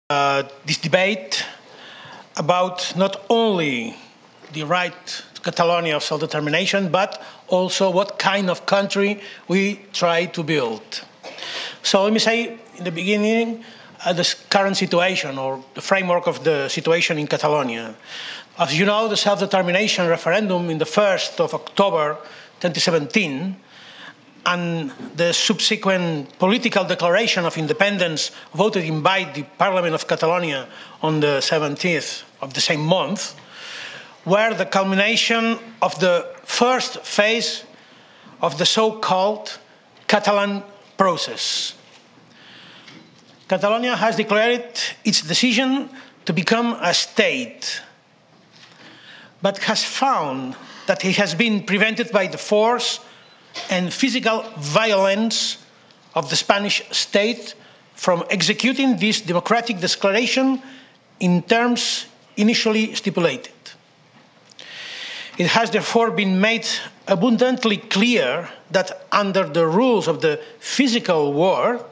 this debate about not only the right to Catalonia of self-determination, but also what kind of country we try to build. So let me say in the beginning the current situation or the framework of the situation in Catalonia. As you know, the self-determination referendum in the 1st of October 2017 and the subsequent political declaration of independence voted in by the Parliament of Catalonia on the 17th of the same month were the culmination of the first phase of the so-called Catalan process. Catalonia has declared its decision to become a state, but has found that it has been prevented by the force and physical violence of the Spanish state from executing this democratic declaration in terms initially stipulated. It has therefore been made abundantly clear that under the rules of the physical war,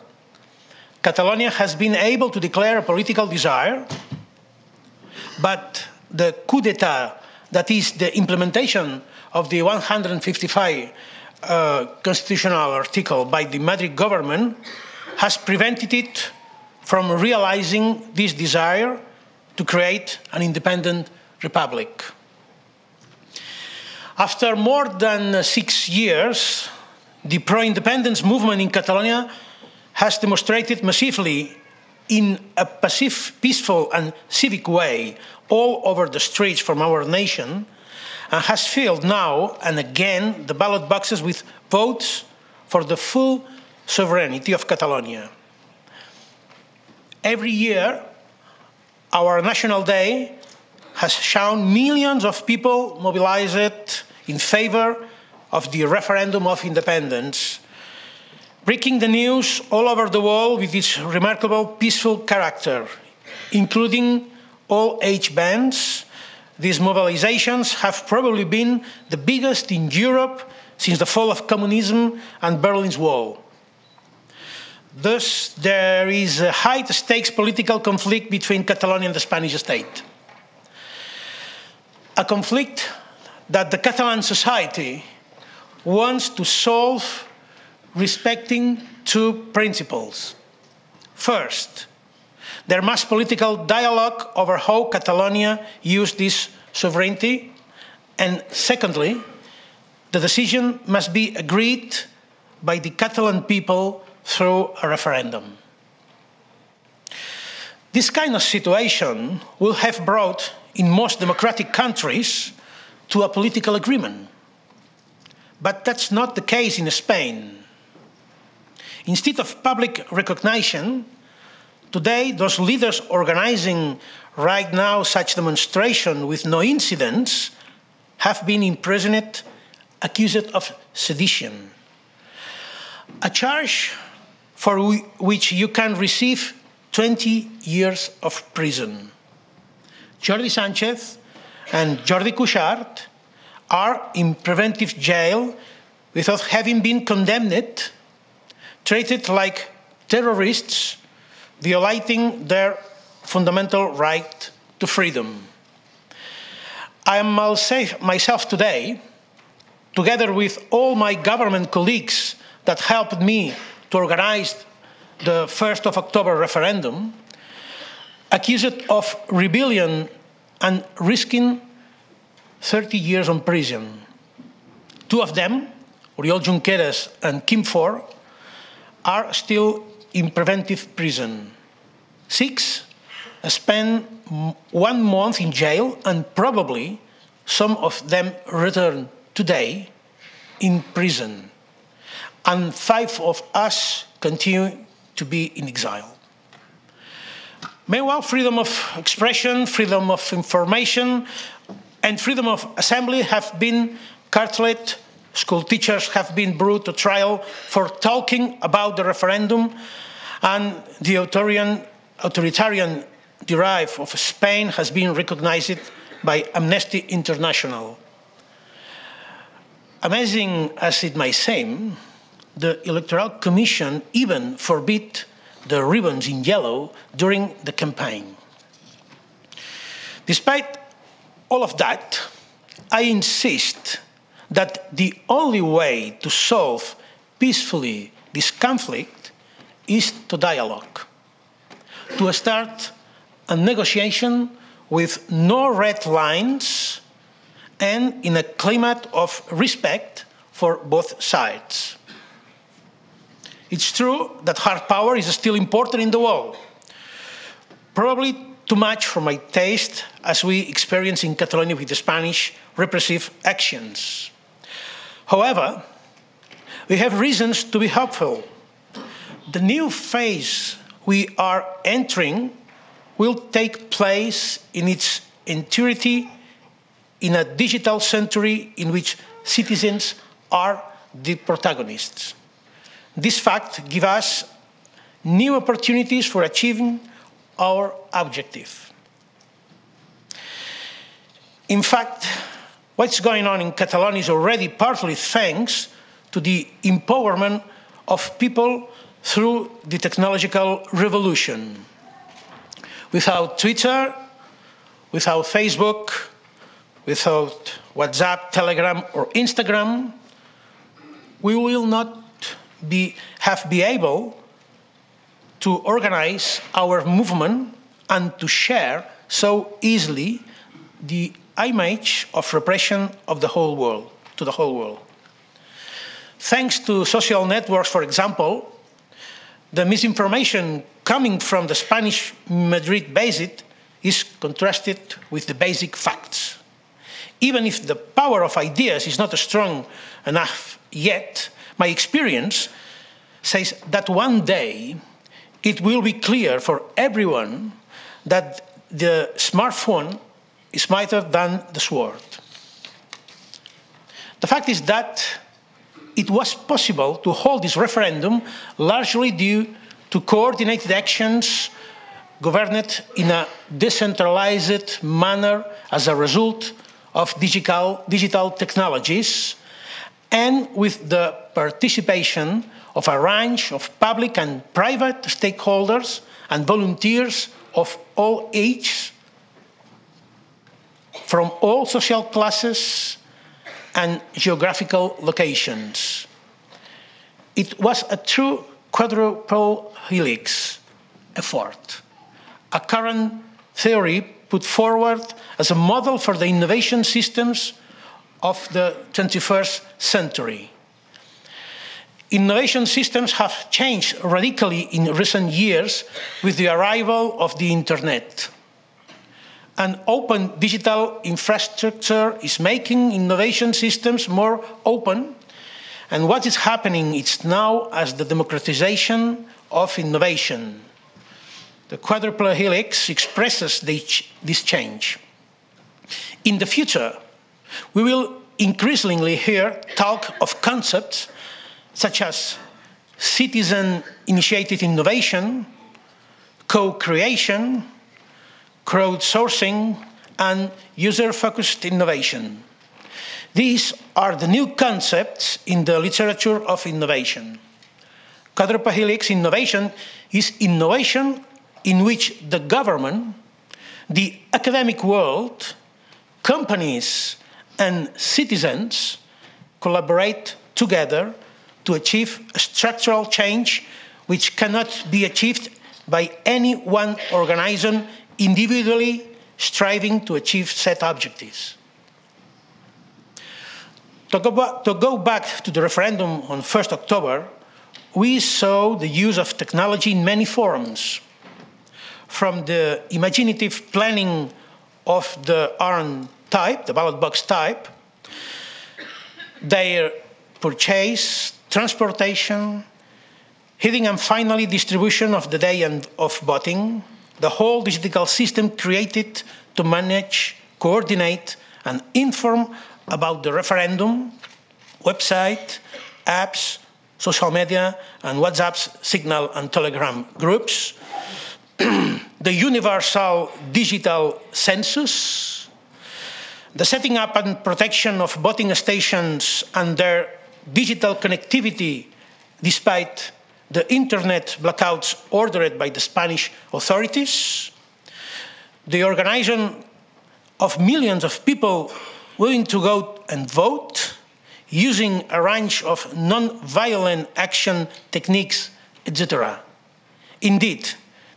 Catalonia has been able to declare a political desire, but the coup d'etat, that is the implementation of the 155 constitutional article by the Madrid government, has prevented it from realizing this desire to create an independent republic. After more than 6 years, the pro-independence movement in Catalonia has demonstrated massively in a peaceful and civic way all over the streets from our nation, and has filled now and again the ballot boxes with votes for the full sovereignty of Catalonia. Every year, our National Day has shown millions of people mobilized in favor of the referendum of independence, breaking the news all over the world with its remarkable peaceful character, including all age bands. These mobilizations have probably been the biggest in Europe since the fall of communism and Berlin's Wall. Thus, there is a high-stakes political conflict between Catalonia and the Spanish state. A conflict that the Catalan society wants to solve respecting two principles. First, there must be political dialogue over how Catalonia uses this sovereignty. And secondly, the decision must be agreed by the Catalan people through a referendum. This kind of situation will have brought, in most democratic countries, to a political agreement. But that's not the case in Spain. Instead of public recognition, today those leaders organizing right now such demonstration with no incidents have been imprisoned, accused of sedition. A charge for which you can receive 20 years of prison. Jordi Sánchez and Jordi Cuixart are in preventive jail without having been condemned, treated like terrorists, violating their fundamental right to freedom. I am myself today, together with all my government colleagues that helped me to organize the 1st of October referendum, accused of rebellion and risking 30 years in prison. Two of them, Oriol Junqueras and Quim Forn, are still in preventive prison. 6 spent 1 month in jail, and probably some of them return today in prison. And 5 of us continue to be in exile. Meanwhile, freedom of expression, freedom of information, and freedom of assembly have been curtailed. School teachers have been brought to trial for talking about the referendum, and the authoritarian drive of Spain has been recognized by Amnesty International. Amazing as it may seem, the Electoral Commission even forbid the ribbons in yellow during the campaign. Despite all of that, I insist that the only way to solve peacefully this conflict is to dialogue, to start a negotiation with no red lines and in a climate of respect for both sides. It's true that hard power is still important in the world, probably too much for my taste, as we experience in Catalonia with the Spanish repressive actions. However, we have reasons to be hopeful. The new phase we are entering will take place in its entirety in a digital century in which citizens are the protagonists. This fact gives us new opportunities for achieving our objective. In fact, what's going on in Catalonia is already partly thanks to the empowerment of people through the technological revolution. Without Twitter, without Facebook, without WhatsApp, Telegram, or Instagram, we will not be able to organize our movement and to share so easily the image of repression of the whole world, to the whole world. Thanks to social networks, for example, the misinformation coming from the Spanish Madrid basis is contrasted with the basic facts. Even if the power of ideas is not strong enough yet, my experience says that one day it will be clear for everyone that the smartphone is mightier than the sword. The fact is that it was possible to hold this referendum largely due to coordinated actions governed in a decentralized manner as a result of digital technologies and with the participation of a range of public and private stakeholders and volunteers of all ages, from all social classes and geographical locations. It was a true quadruple helix effort, a current theory put forward as a model for the innovation systems of the 21st century. Innovation systems have changed radically in recent years with the arrival of the internet. An open digital infrastructure is making innovation systems more open, and what is happening is now as the democratization of innovation. The quadruple helix expresses this change. In the future, we will increasingly hear talk of concepts such as citizen-initiated innovation, co-creation, crowdsourcing, and user-focused innovation. These are the new concepts in the literature of innovation. Quadruple helix innovation is innovation in which the government, the academic world, companies, and citizens collaborate together to achieve a structural change which cannot be achieved by any one organism individually striving to achieve set objectives. To go back to the referendum on 1st October, we saw the use of technology in many forms, from the imaginative planning of the urn type, the ballot box type, their purchase, transportation, heading and finally distribution of the day of voting, the whole digital system created to manage, coordinate, and inform about the referendum, website, apps, social media, and WhatsApp's Signal and Telegram groups, the universal digital census, the setting up and protection of voting stations and their digital connectivity despite the internet blackouts ordered by the Spanish authorities, the organization of millions of people willing to go and vote, using a range of non-violent action techniques, etc. Indeed,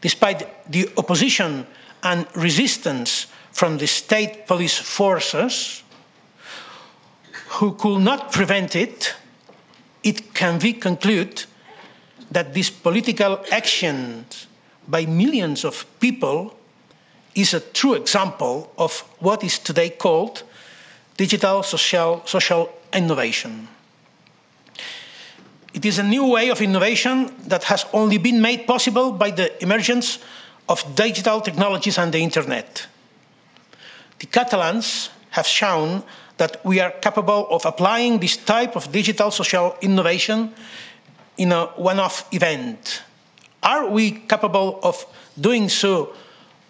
despite the opposition and resistance from the state police forces, who could not prevent it, it can be concluded that this political action by millions of people is a true example of what is today called digital social innovation. It is a new way of innovation that has only been made possible by the emergence of digital technologies and the internet. The Catalans have shown that we are capable of applying this type of digital social innovation in a one-off event. Are we capable of doing so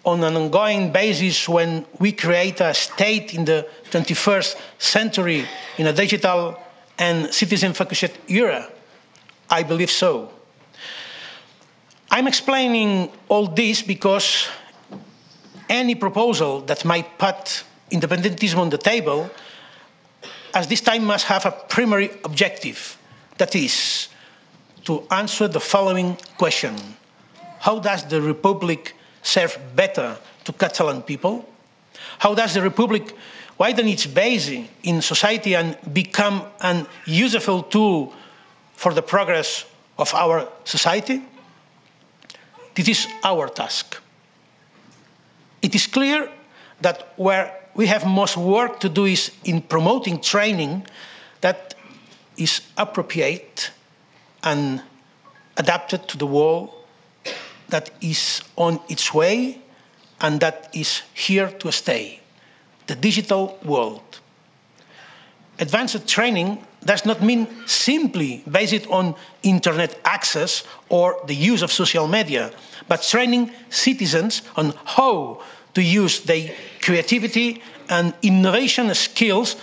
on an ongoing basis when we create a state in the 21st century in a digital and citizen-focused era? I believe so. I'm explaining all this because any proposal that might put independentism on the table, as this time must have a primary objective, that is, to answer the following question: how does the Republic serve better to Catalan people? How does the Republic widen its base in society and become an useful tool for the progress of our society? This is our task. It is clear that where we have most work to do is in promoting training that is appropriate and adapted to the world that is on its way and that is here to stay, the digital world. Advanced training does not mean simply based on internet access or the use of social media, but training citizens on how to use their creativity and innovation skills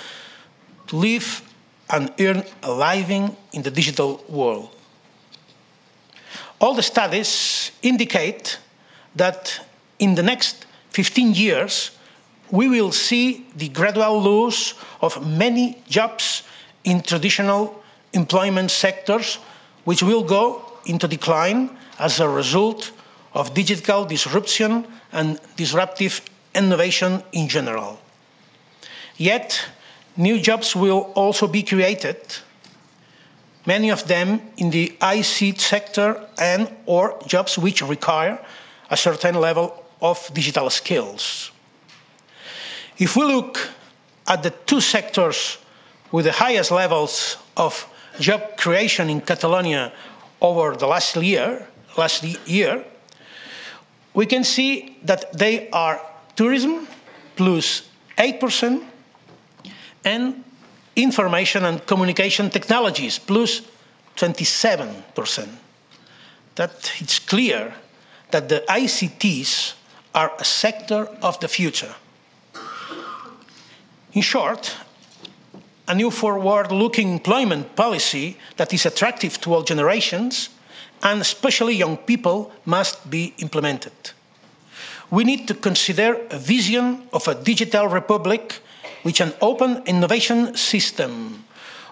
to live and earn a living in the digital world. All the studies indicate that in the next 15 years, we will see the gradual loss of many jobs in traditional employment sectors, which will go into decline as a result of digital disruption and disruptive innovation in general. Yet, new jobs will also be created, many of them in the ICT sector and/or jobs which require a certain level of digital skills. If we look at the two sectors with the highest levels of job creation in Catalonia over the last year, we can see that they are tourism, plus 8%, and information and communication technologies, plus 27%. That it's clear that the ICTs are a sector of the future. In short, a new forward-looking employment policy that is attractive to all generations, and especially young people, must be implemented. We need to consider a vision of a digital republic with an open innovation system,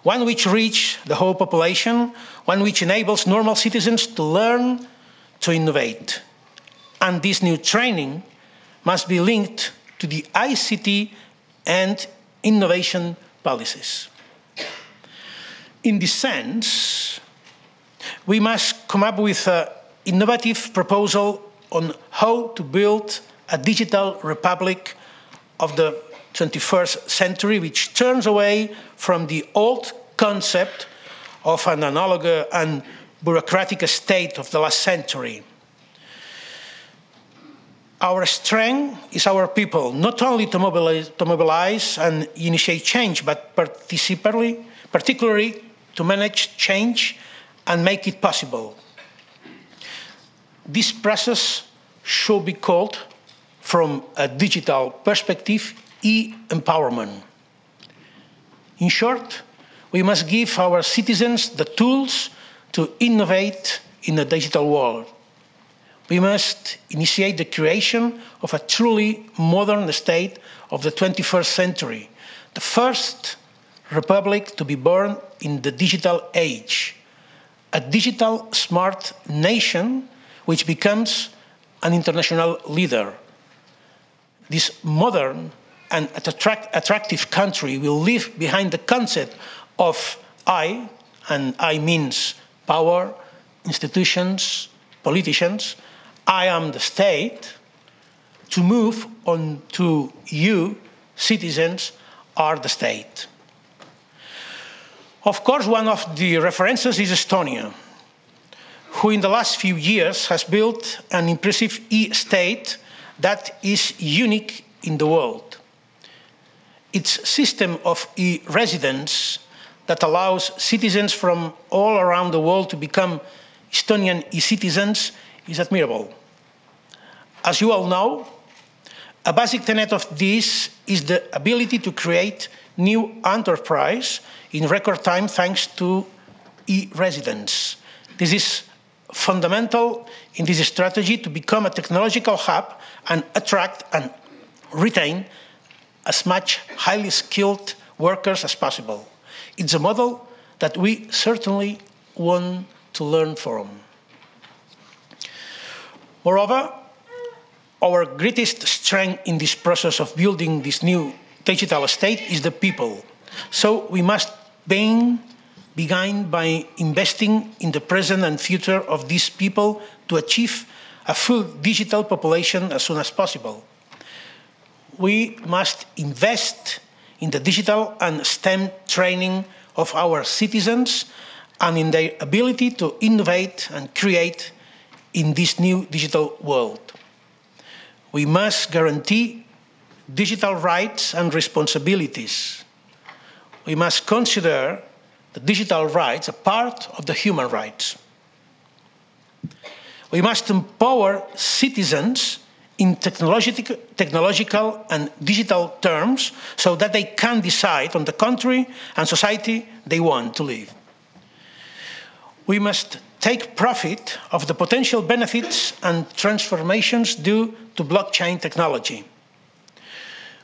one which reaches the whole population, one which enables normal citizens to learn to innovate. And this new training must be linked to the ICT and innovation policies. In this sense, we must come up with an innovative proposal on how to build a digital republic of the 21st century, which turns away from the old concept of an analog and bureaucratic state of the last century. Our strength is our people, not only to mobilize and initiate change, but particularly to manage change and make it possible. This process should be called, from a digital perspective, e-empowerment. In short, we must give our citizens the tools to innovate in a digital world. We must initiate the creation of a truly modern state of the 21st century, the first republic to be born in the digital age, a digital smart nation which becomes an international leader. This modern and attractive country will leave behind the concept of I, and I means power, institutions, politicians, I am the state, to move on to you, citizens, are the state. Of course, one of the references is Estonia, who in the last few years has built an impressive e-state that is unique in the world. Its system of e-residence that allows citizens from all around the world to become Estonian e-citizens is admirable. As you all know, a basic tenet of this is the ability to create new enterprise in record time thanks to e-residence. This is fundamental in this strategy to become a technological hub and attract and retain as much highly skilled workers as possible. It's a model that we certainly want to learn from. Moreover, our greatest strength in this process of building this new digital state is the people. So we must begin by investing in the present and future of these people to achieve a full digital population as soon as possible. We must invest in the digital and STEM training of our citizens and in their ability to innovate and create in this new digital world. We must guarantee digital rights and responsibilities. We must consider the digital rights a part of the human rights. We must empower citizens in technological and digital terms so that they can decide on the country and society they want to live. We must take profit of the potential benefits and transformations due to blockchain technology.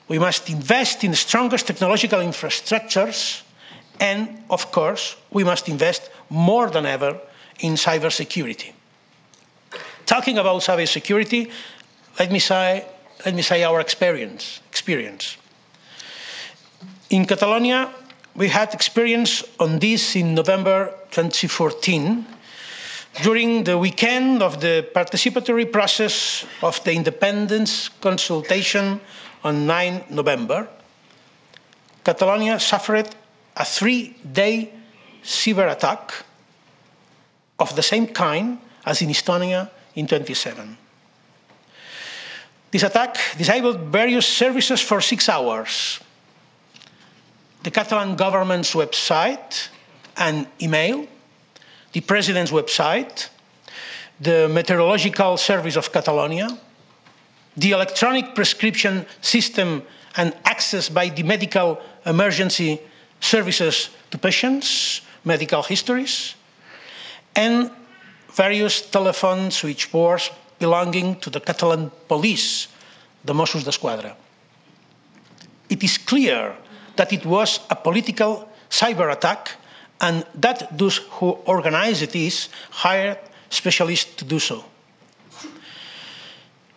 We must invest in the strongest technological infrastructures, and, of course, we must invest more than ever in cybersecurity. Talking about cybersecurity, let me say our experience. In Catalonia, we had experience on this in November 2014, during the weekend of the participatory process of the independence consultation on 9 November. Catalonia suffered a 3-day cyber attack of the same kind as in Estonia in 2017. This attack disabled various services for 6 hours. The Catalan government's website and email, the president's website, the meteorological service of Catalonia, the electronic prescription system and access by the medical emergency services to patients, medical histories, and various telephone switchboards belonging to the Catalan police, the Mossos d'Esquadra. It is clear that it was a political cyber attack and that those who organized it hired specialists to do so.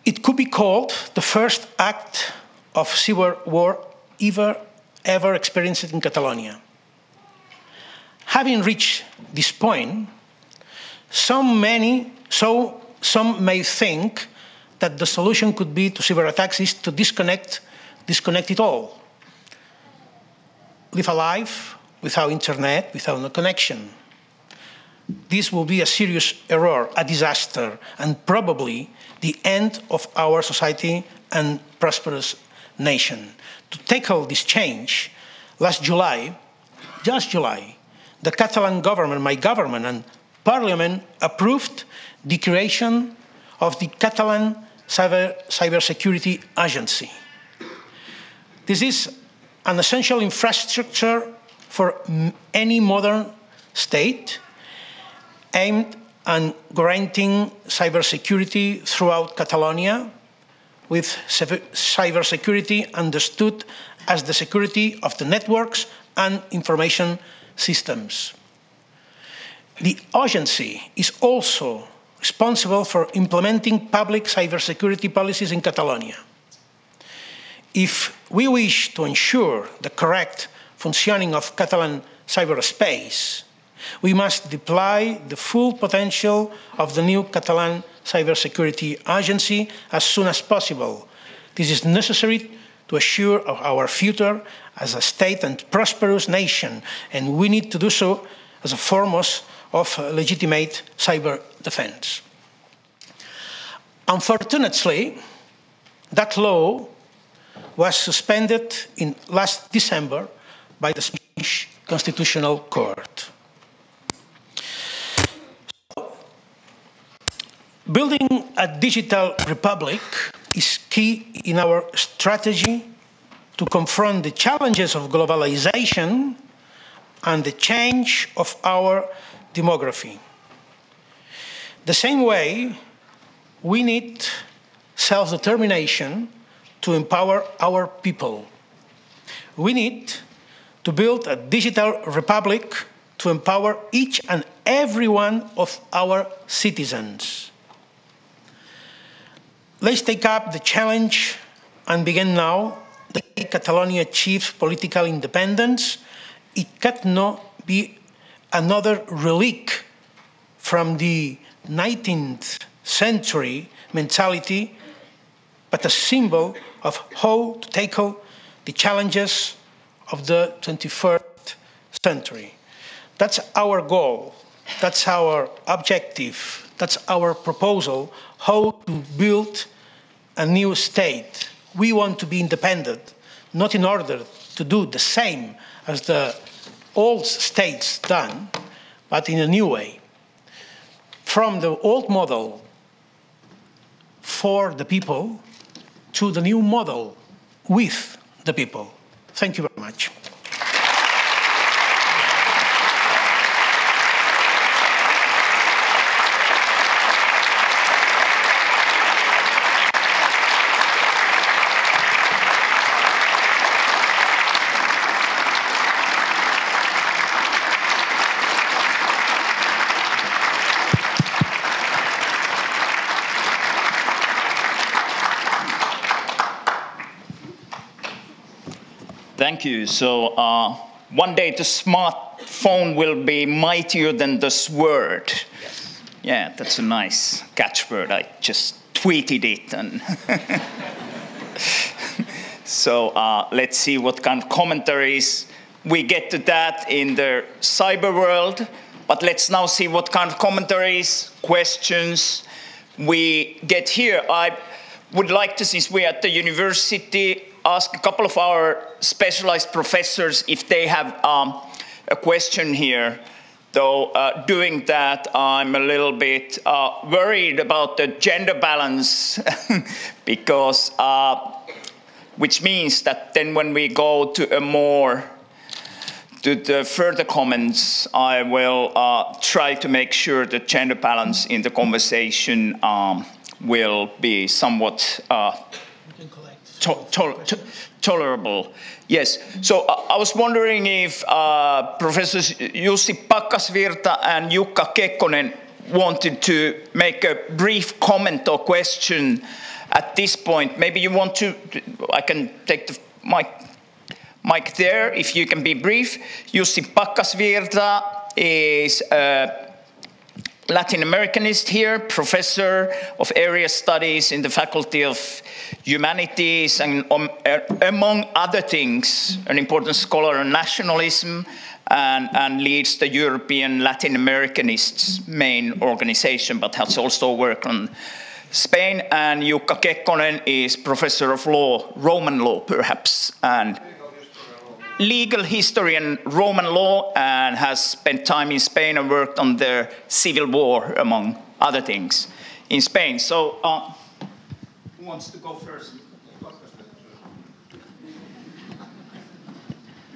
It could be called the first act of cyber war ever experienced in Catalonia. Having reached this point, some may think that the solution could be to cyber attacks is to disconnect it all. Live a life without internet, without a connection. This will be a serious error, a disaster, and probably the end of our society and prosperous nation. To tackle this change, just July, the Catalan government, my government, and Parliament approved the creation of the Catalan Cybersecurity Agency. This is an essential infrastructure for any modern state aimed and granting cybersecurity throughout Catalonia, with cybersecurity understood as the security of the networks and information systems. The agency is also responsible for implementing public cybersecurity policies in Catalonia. If we wish to ensure the correct functioning of Catalan cyberspace, we must deploy the full potential of the new Catalan Cybersecurity Agency as soon as possible. This is necessary to assure our future as a state and prosperous nation, and we need to do so as a foremost of legitimate cyber defense. Unfortunately, that law was suspended in last December by the Spanish Constitutional Court. Building a digital republic is key in our strategy to confront the challenges of globalization and the change of our demography. The same way, we need self-determination to empower our people. We need to build a digital republic to empower each and every one of our citizens. Let's take up the challenge and begin now. The day Catalonia achieves political independence, it cannot be another relic from the 19th century mentality, but a symbol of how to tackle the challenges of the 21st century. That's our goal, that's our objective, that's our proposal, how to build a new state. We want to be independent, not in order to do the same as the old states done, but in a new way. From the old model for the people to the new model with the people. Thank you very much. Thank you. So one day the smartphone will be mightier than the sword. Yeah, that's a nice catchword. I just tweeted it. And so let's see what kind of commentaries we get to that in the cyber world. But let's now see what kind of commentaries, questions we get here. I would like to, since we're at the university, ask a couple of our specialized professors if they have a question here. Though doing that, I'm a little bit worried about the gender balance because, which means that then when we go to the further comments, I will try to make sure the gender balance in the conversation will be somewhat tolerable. Yes. So I was wondering if Professors Jussi Pakkasvirta and Jukka Kekkonen wanted to make a brief comment or question at this point. Maybe you want to, I can take the mic there, if you can be brief. Jussi Pakkasvirta is Latin Americanist here, professor of area studies in the Faculty of Humanities, and among other things, an important scholar on nationalism, and leads the European Latin Americanists' main organization, but has also worked on Spain. And Jukka Kekkonen is professor of law, Roman law perhaps, and legal history and Roman law, and has spent time in Spain and worked on the civil war, among other things, in Spain. So, who wants to go first?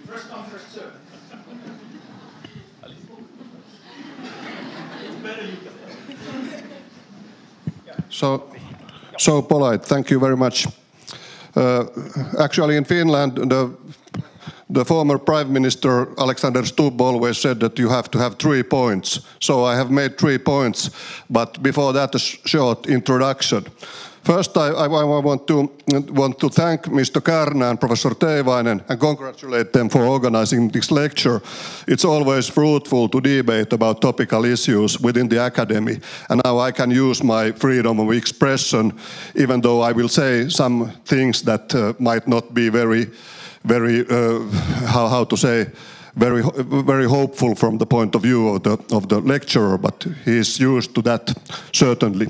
First come, first serve. It's better you can. So polite. Thank you very much. Actually, in Finland, the former Prime Minister Alexander Stubb always said that you have to have 3 points. So I have made 3 points, but before that, a short introduction. First, I want to thank Mr. Kärnä and Professor Teivainen and congratulate them for organizing this lecture. It's always fruitful to debate about topical issues within the academy, and now I can use my freedom of expression, even though I will say some things that might not be very how to say, very hopeful from the point of view of the lecturer, but he is used to that certainly.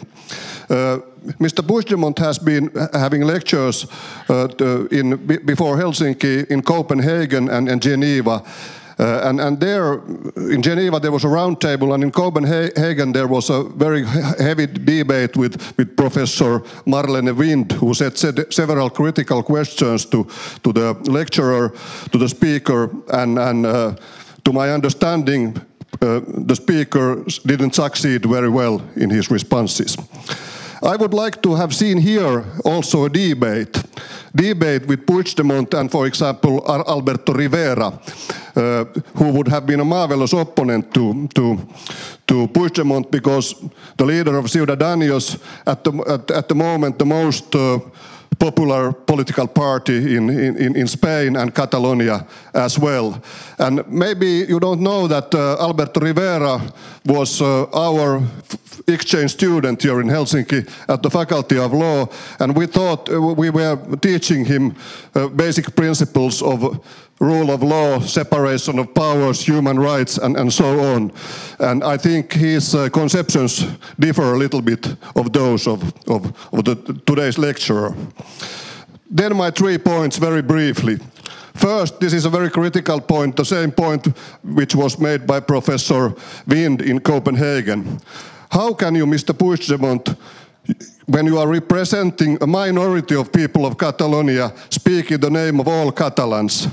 Mr. Puigdemont has been having lectures before Helsinki, in Copenhagen and Geneva. And there, in Geneva, there was a round table, and in Copenhagen, there was a very heavy debate with Professor Marlene Wind, who said several critical questions to the lecturer, to the speaker, and to my understanding, the speaker didn't succeed very well in his responses. I would like to have seen here also a debate with Puigdemont and, for example, Alberto Rivera, who would have been a marvelous opponent to Puigdemont, because the leader of Ciudadanos at the moment the most popular political party in Spain and Catalonia as well. And maybe you don't know that Alberto Rivera was our exchange student here in Helsinki at the Faculty of Law, and we thought we were teaching him basic principles of rule of law, separation of powers, human rights, and so on. And I think his conceptions differ a little bit of those of today's lecturer. Then my 3 points very briefly. First, this is a very critical point, the same point which was made by Professor Wind in Copenhagen. How can you, Mr. Puigdemont, when you are representing a minority of people of Catalonia, speak in the name of all Catalans?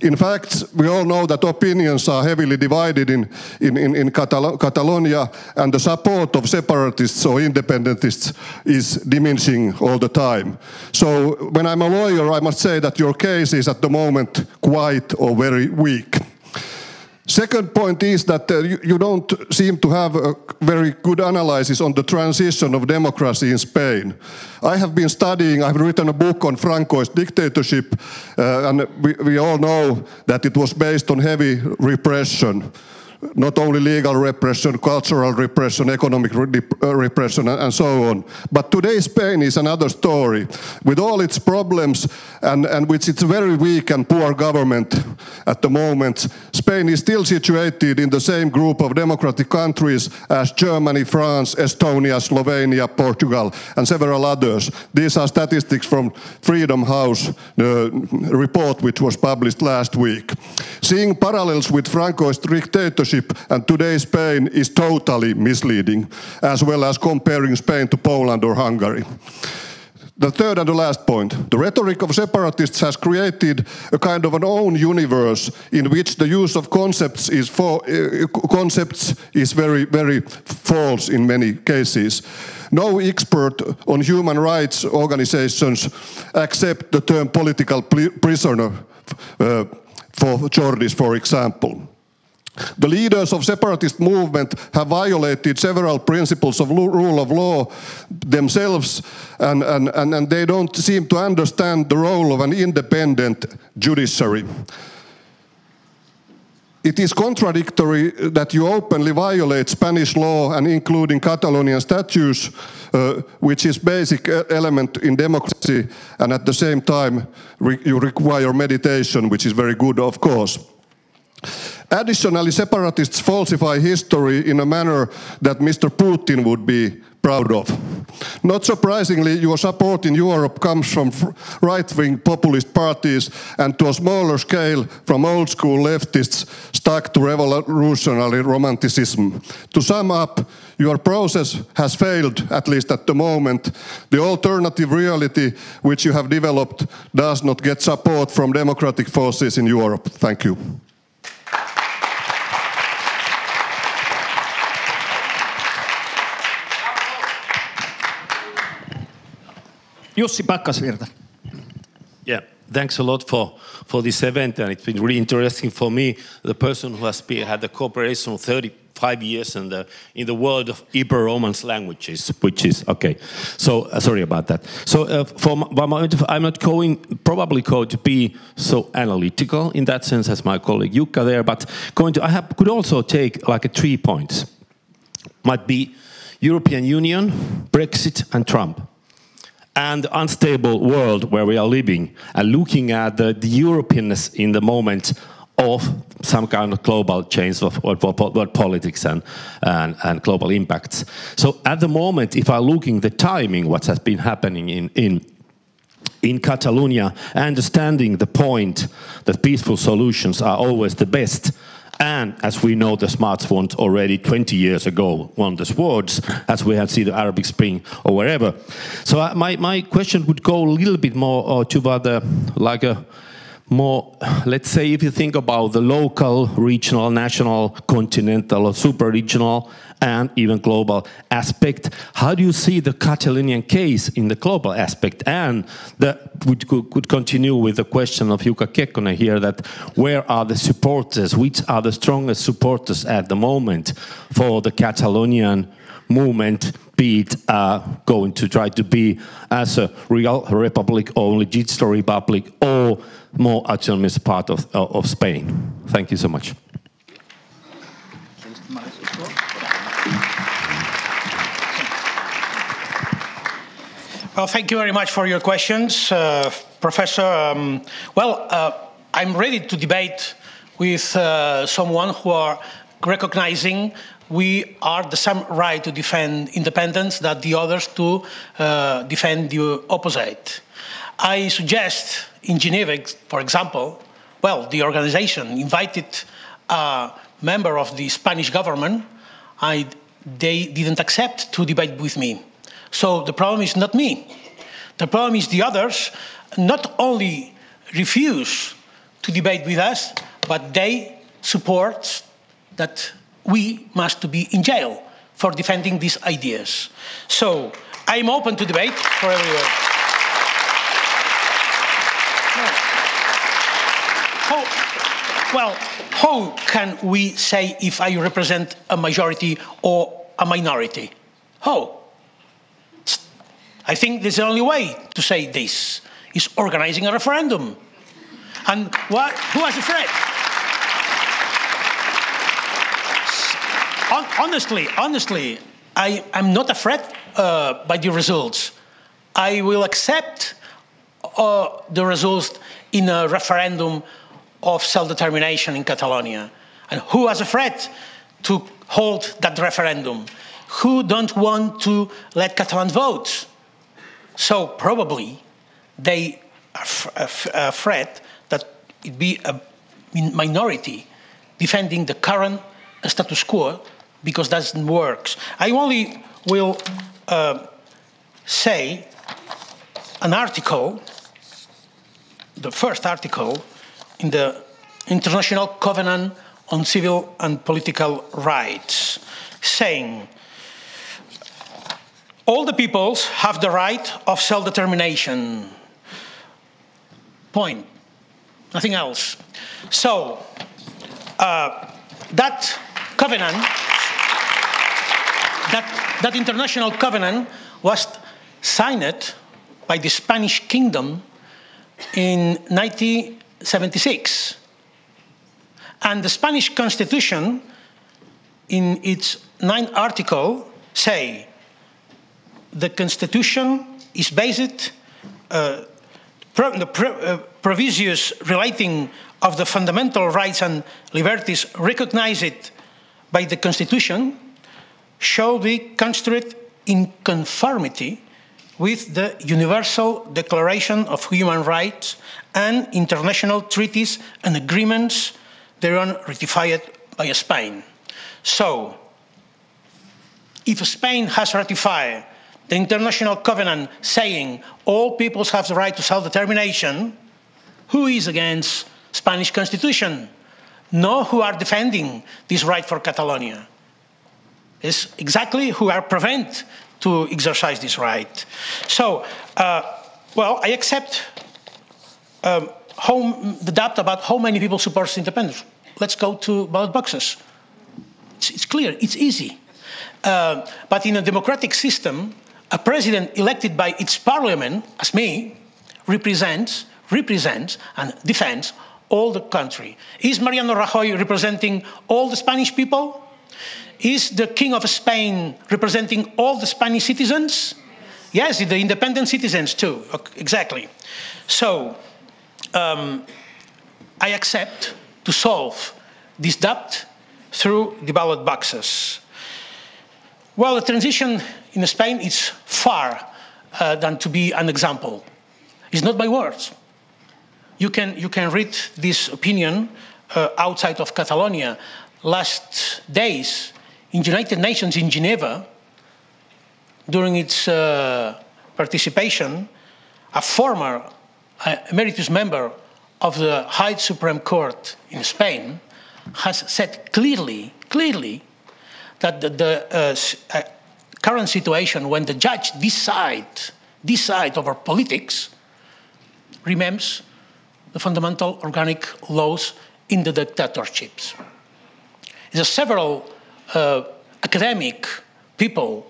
In fact, we all know that opinions are heavily divided in Catalonia, and the support of separatists or independentists is diminishing all the time. So when I'm a lawyer, I must say that your case is at the moment quite or very weak. Second point is that you don't seem to have a very good analysis on the transition of democracy in Spain. I have been studying, I've written a book on Franco's dictatorship, and we all know that it was based on heavy repression. Not only legal repression, cultural repression, economic repression, and so on. But today's Spain is another story. With all its problems and with its very weak and poor government at the moment, Spain is still situated in the same group of democratic countries as Germany, France, Estonia, Slovenia, Portugal, and several others. These are statistics from Freedom House, the report which was published last week. Seeing parallels with Franco's dictatorship and today's Spain is totally misleading, as well as comparing Spain to Poland or Hungary. The third and the last point. The rhetoric of separatists has created a kind of an own universe in which the use of concepts is very, very false in many cases. No expert on human rights organizations accept the term political prisoner for Jordis, for example. The leaders of separatist movement have violated several principles of rule of law themselves, and they don't seem to understand the role of an independent judiciary. It is contradictory that you openly violate Spanish law and including Catalonian statutes, which is basic element in democracy, and at the same time you require meditation, which is very good, of course. Additionally, separatists falsify history in a manner that Mr. Putin would be proud of. Not surprisingly, your support in Europe comes from right-wing populist parties and to a smaller scale from old-school leftists stuck to revolutionary romanticism. To sum up, your process has failed, at least at the moment. The alternative reality which you have developed does not get support from democratic forces in Europe. Thank you. Jussi Pakkasvirta. Yeah, thanks a lot for this event, and it's been really interesting for me, the person who has had the cooperation of 35 years in the world of Ibero-Romance languages, which is okay. So sorry about that. So I'm not probably going to be so analytical in that sense as my colleague Jukka there, but could also take like 3 points. Might be European Union, Brexit, and Trump. And the unstable world where we are living, and looking at the Europeanness in the moment of some kind of global change of what politics and global impacts. So at the moment, if I'm looking the timing, what has been happening in Catalonia, understanding the point that peaceful solutions are always the best. And as we know, the Smarts want already 20 years ago won the swords, as we have seen the Arabic Spring or wherever. So my question would go a little bit more toward more, let's say, if you think about the local, regional, national, continental, or super-regional, and even global aspect, how do you see the Catalonian case in the global aspect? And we could continue with the question of Jukka Kekkonen here, that where are the supporters, which are the strongest supporters at the moment for the Catalonian movement, be it going to try to be as a real republic or digital republic or more autonomous part of Spain. Thank you so much. Well, thank you very much for your questions, Professor. I'm ready to debate with someone who are recognizing we are the same right to defend independence that the others to defend the opposite. I suggest in Geneva, for example, the organization invited a member of the Spanish government. They didn't accept to debate with me. So the problem is not me. The problem is the others not only refuse to debate with us, but they support that we must be in jail for defending these ideas. So I'm open to debate for everyone. How can we say if I represent a majority or a minority? How? I think there's the only way to say this is organizing a referendum. And who has a threat? Honestly, I'm not afraid by the results. I will accept the results in a referendum of self-determination in Catalonia. And who has a threat to hold that referendum? Who don't want to let Catalans vote? So probably they are afraid that it be a minority defending the current status quo, because that doesn't work. I only will say an article, the first article in the International Covenant on Civil and Political Rights, saying, all the peoples have the right of self-determination. Point. Nothing else. So, that covenant, that international covenant was signed by the Spanish Kingdom in 1976. And the Spanish Constitution, in its 9th article, say, the Constitution is based the provisions relating of the fundamental rights and liberties recognized by the Constitution shall be construed in conformity with the Universal Declaration of Human Rights and international treaties and agreements thereon ratified by Spain. So, if Spain has ratified the International Covenant saying all peoples have the right to self-determination, who is against Spanish Constitution? No, who are defending this right for Catalonia. It's exactly who are prevent to exercise this right. So Well, I accept the doubt about how many people support independence. Let's go to ballot boxes. It's clear, it's easy. But in a democratic system, a president elected by its parliament, as me, represents and defends all the country. Is Mariano Rajoy representing all the Spanish people? Is the King of Spain representing all the Spanish citizens? Yes, the independent citizens too, exactly. So, I accept to solve this doubt through the ballot boxes. Well, the transition in Spain is far than to be an example. It's not by words. You can read this opinion outside of Catalonia. Last days, in the United Nations in Geneva, during its participation, a former emeritus member of the High Supreme Court in Spain has said clearly that the current situation, when the judge decide over politics, remains the fundamental organic laws in the dictatorships. There are several academic people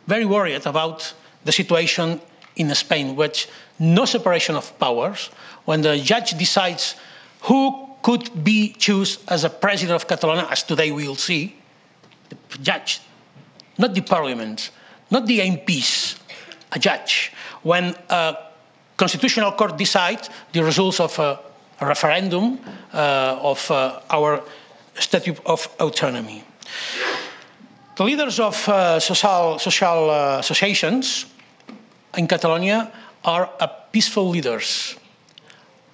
very worried about the situation in Spain, which no separation of powers, when the judge decides who could be chosen as a president of Catalonia, as today we will see, the judge, not the parliament, not the MPs, a judge. When a constitutional court decides the results of a referendum of our statute of autonomy. The leaders of social associations in Catalonia are peaceful leaders,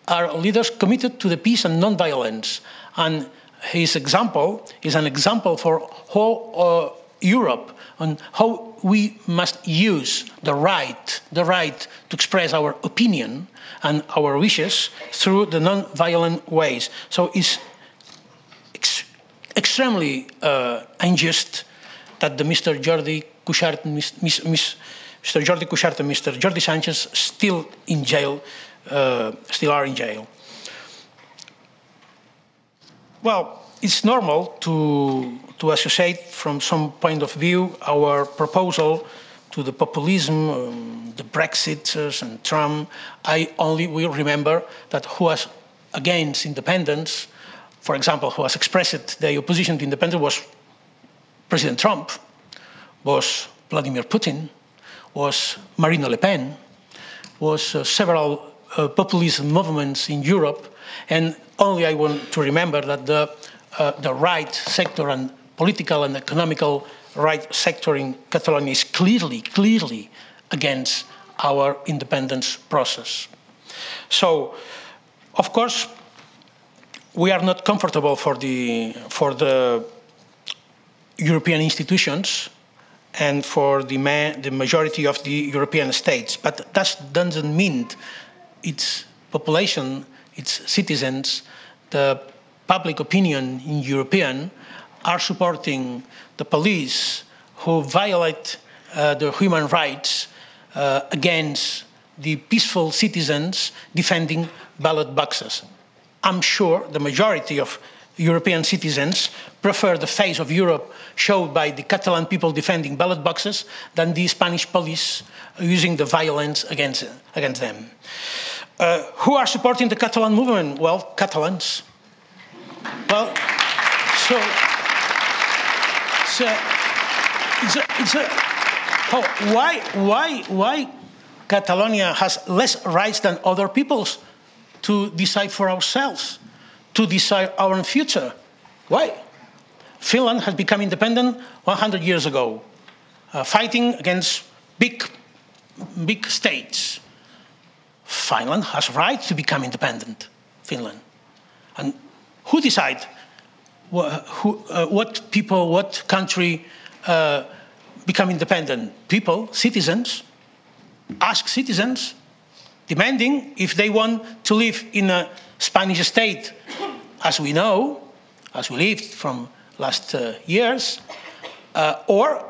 are leaders committed to the peace and non-violence. And his example is an example for whole Europe on how we must use the right to express our opinion and our wishes through the non-violent ways. So it's extremely unjust that the Mr. Jordi Cuixart and Mr. Jordi Sanchez still in jail, still are in jail. Well, it's normal to associate from some point of view our proposal to the populism, the Brexiters and Trump. I only will remember that who was against independence, for example, who has expressed the opposition to independence was President Trump, was Vladimir Putin, was Marine Le Pen, was several populist movements in Europe, and only I want to remember that the right sector and political and economical right sector in Catalonia is clearly against our independence process. So, of course, we are not comfortable for the European institutions and for the majority of the European states, but that doesn't mean its population, its citizens, the public opinion in European are supporting the police who violate the human rights against the peaceful citizens defending ballot boxes. I'm sure the majority of European citizens prefer the face of Europe showed by the Catalan people defending ballot boxes than the Spanish police using the violence against them. Who are supporting the Catalan movement? Well, Catalans. Well, so why Catalonia has less rights than other peoples to decide for ourselves, to decide our own future? Why? Finland has become independent 100 years ago, fighting against big states. Finland has right to become independent, Finland. And who decides what people, what country become independent? People, citizens, ask citizens, demanding if they want to live in a Spanish state, as we know, as we lived from last years, or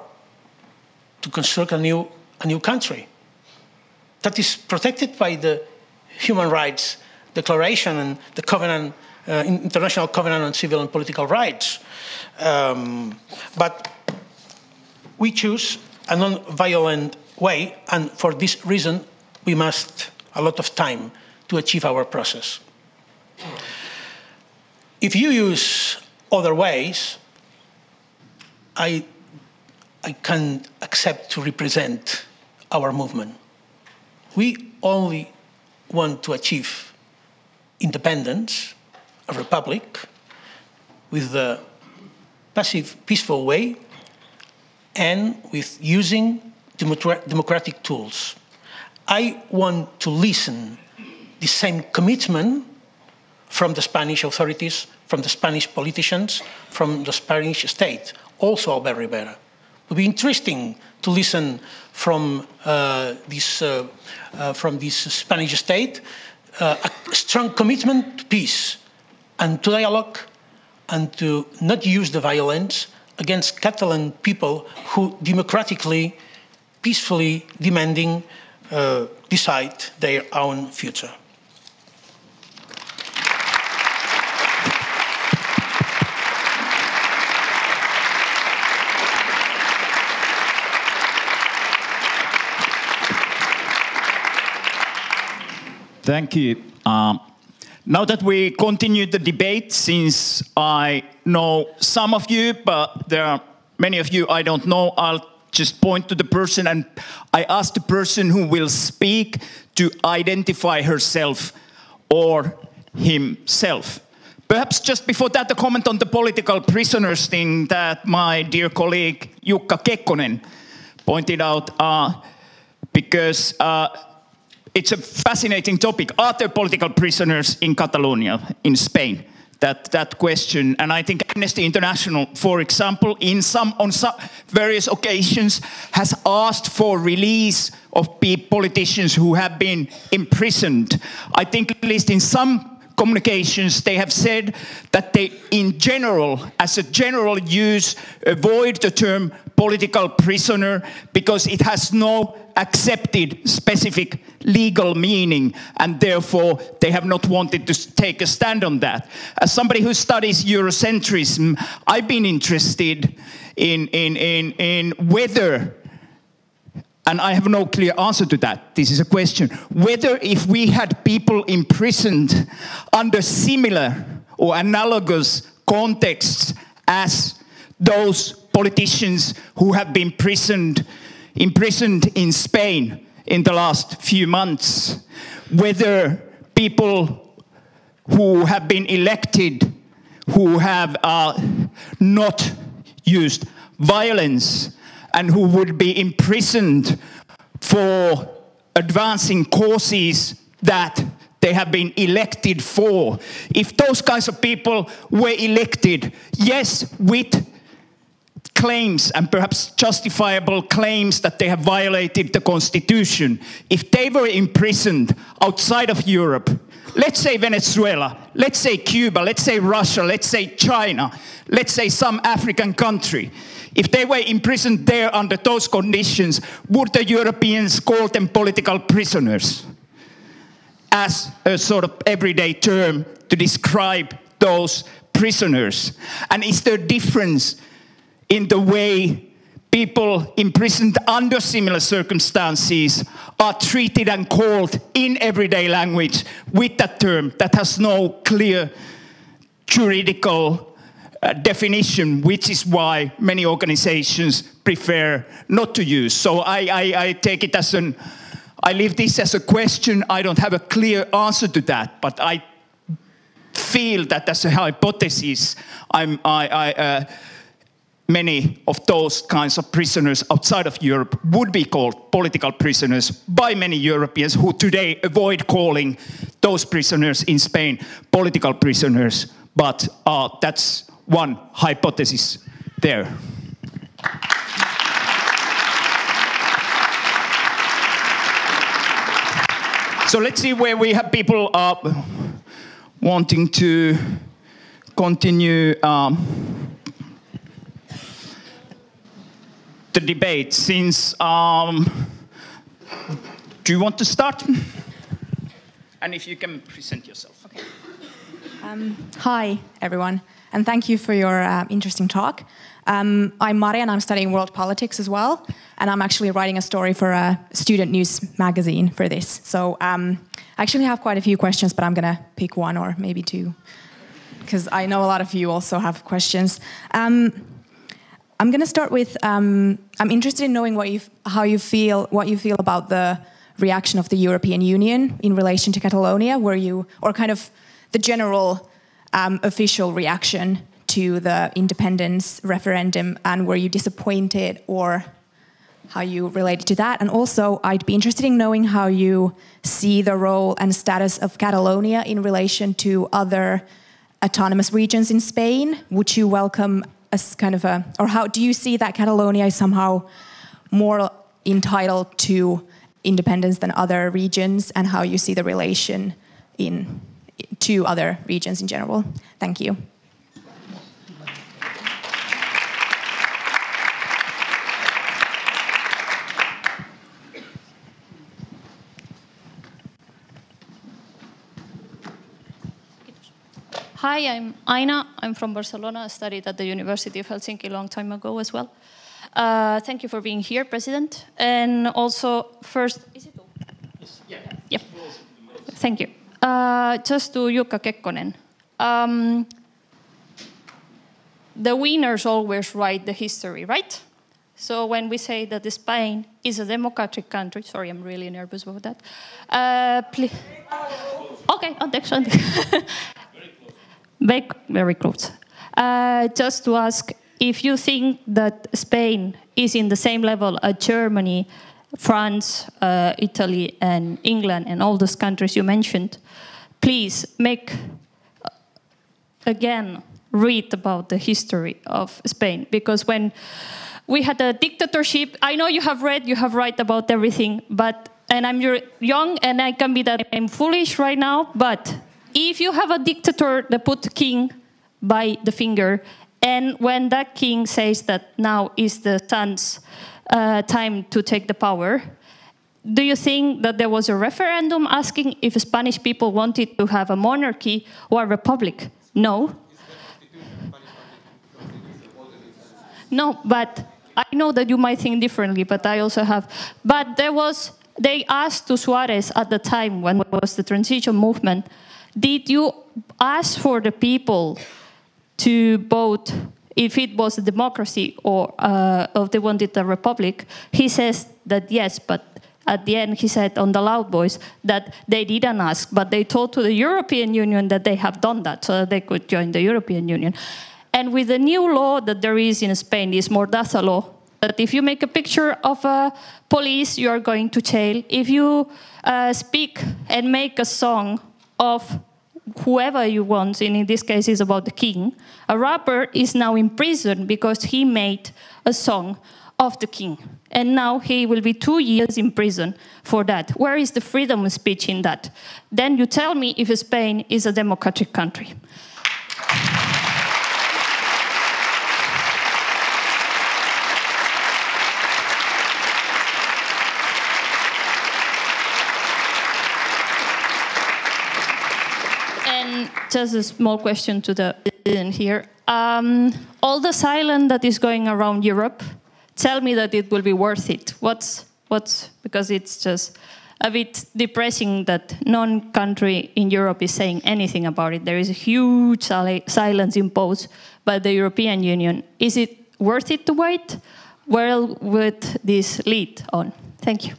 to construct a new country. that is protected by the Human Rights Declaration and the Covenant, International Covenant on Civil and Political Rights. But we choose a non-violent way, and for this reason, we must a lot of time to achieve our process. If you use other ways, I can't accept to represent our movement. We only want to achieve independence, a republic, with a passive, peaceful way, and with using democratic tools. I want to listen the same commitment from the Spanish authorities, from the Spanish politicians, from the Spanish state, also Albert Rivera. It would be interesting to listen from this Spanish state a strong commitment to peace and to dialogue and to not use the violence against Catalan people who democratically, peacefully demanding decide their own future. Thank you. Now that we continue the debate, since I know some of you, but there are many of you I don't know, I'll just point to the person and I ask the person who will speak to identify herself or himself. Perhaps just before that, a comment on the political prisoners thing that my dear colleague Jukka Kekkonen pointed out, because it's a fascinating topic. Are there political prisoners in Catalonia, in Spain? That question. And I think Amnesty International, for example, on some various occasions, has asked for release of politicians who have been imprisoned. I think at least in some communications, they have said that they, in general, as a general use, avoid the term political prisoner because it has no accepted specific legal meaning, and therefore they have not wanted to take a stand on that. As somebody who studies Eurocentrism, I've been interested in whether, and I have no clear answer to that, this is a question, whether if we had people imprisoned under similar or analogous contexts as those politicians who have been imprisoned in Spain in the last few months, whether people who have been elected, who have not used violence, and who would be imprisoned for advancing causes that they have been elected for. If those kinds of people were elected, yes, with claims and perhaps justifiable claims that they have violated the Constitution, if they were imprisoned outside of Europe, let's say Venezuela, let's say Cuba, let's say Russia, let's say China, let's say some African country, if they were imprisoned there under those conditions, would the Europeans call them political prisoners? As a sort of everyday term to describe those prisoners. And is there a difference in the way people imprisoned under similar circumstances are treated and called in everyday language with that term that has no clear juridical definition, which is why many organizations prefer not to use. So I take it as I leave this as a question. I don't have a clear answer to that, but I feel that as a hypothesis, many of those kinds of prisoners outside of Europe would be called political prisoners by many Europeans who today avoid calling those prisoners in Spain political prisoners. But that's one hypothesis there. So let's see where we have people wanting to continue the debate. Since Do you want to start? And if you can present yourself. Okay. Hi, everyone, and thank you for your interesting talk. I'm Mari, and I'm studying world politics as well, and I'm actually writing a story for a student news magazine for this. So I actually have quite a few questions, but I'm going to pick one or maybe two, because I know a lot of you also have questions. I'm going to start with, I'm interested in knowing what you feel about the reaction of the European Union in relation to Catalonia, or kind of the general official reaction to the independence referendum, and were you disappointed, or how you related to that? And also, I'd be interested in knowing how you see the role and status of Catalonia in relation to other autonomous regions in Spain. Would you welcome as kind of or how do you see that Catalonia is somehow more entitled to independence than other regions, and how you see the relation to other regions in general? Thank you. Hi, I'm Aina. I'm from Barcelona. I studied at the University of Helsinki a long time ago as well. Thank you for being here, President. And also, first, is it? Yes. Yeah. Yep. Thank you. Just to Jukka Kekkonen. The winners always write the history, right? So when we say that Spain is a democratic country, sorry, I'm really nervous about that. Please. Okay, excellent. Very close. Just to ask if you think that Spain is in the same level as Germany, France, Italy, and England, and all those countries you mentioned, please read about the history of Spain. Because when we had a dictatorship, I know you have read about everything, and I'm young and I can be that I'm foolish right now, but if you have a dictator that put the king by the finger, and when that king says that now is the son's time to take the power, do you think that there was a referendum asking if Spanish people wanted to have a monarchy or a republic? No. No, but I know that you might think differently, but I also have. But they asked to Suarez at the time when it was the transition movement, did you ask for the people to vote if it was a democracy or if they wanted a republic? He says that yes, but at the end he said on the loud voice that they didn't ask, but they told to the European Union that they have done that so that they could join the European Union. And with the new law that there is in Spain, this Mordaza law, that if you make a picture of a police, you are going to jail. If you speak and make a song of whoever you want, and in this case it's about the king, a rapper is now in prison because he made a song of the king. And now he will be 2 years in prison for that. Where is the freedom of speech in that? Then you tell me if Spain is a democratic country. Just a small question to the president here. All the silence that is going around Europe, tell me that it will be worth it. Because it's just a bit depressing that no country in Europe is saying anything about it. There is a huge silence imposed by the European Union. Is it worth it to wait? Where would this lead on? Thank you.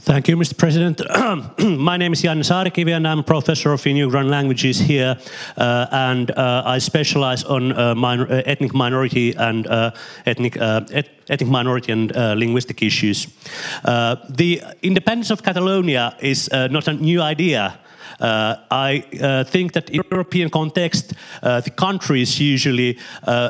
Thank you, Mr. President. My name is Janne Saarikivi, and I'm a professor of Inuit languages here, and I specialize on ethnic minority and linguistic issues. The independence of Catalonia is not a new idea. I think that in European context, the countries usually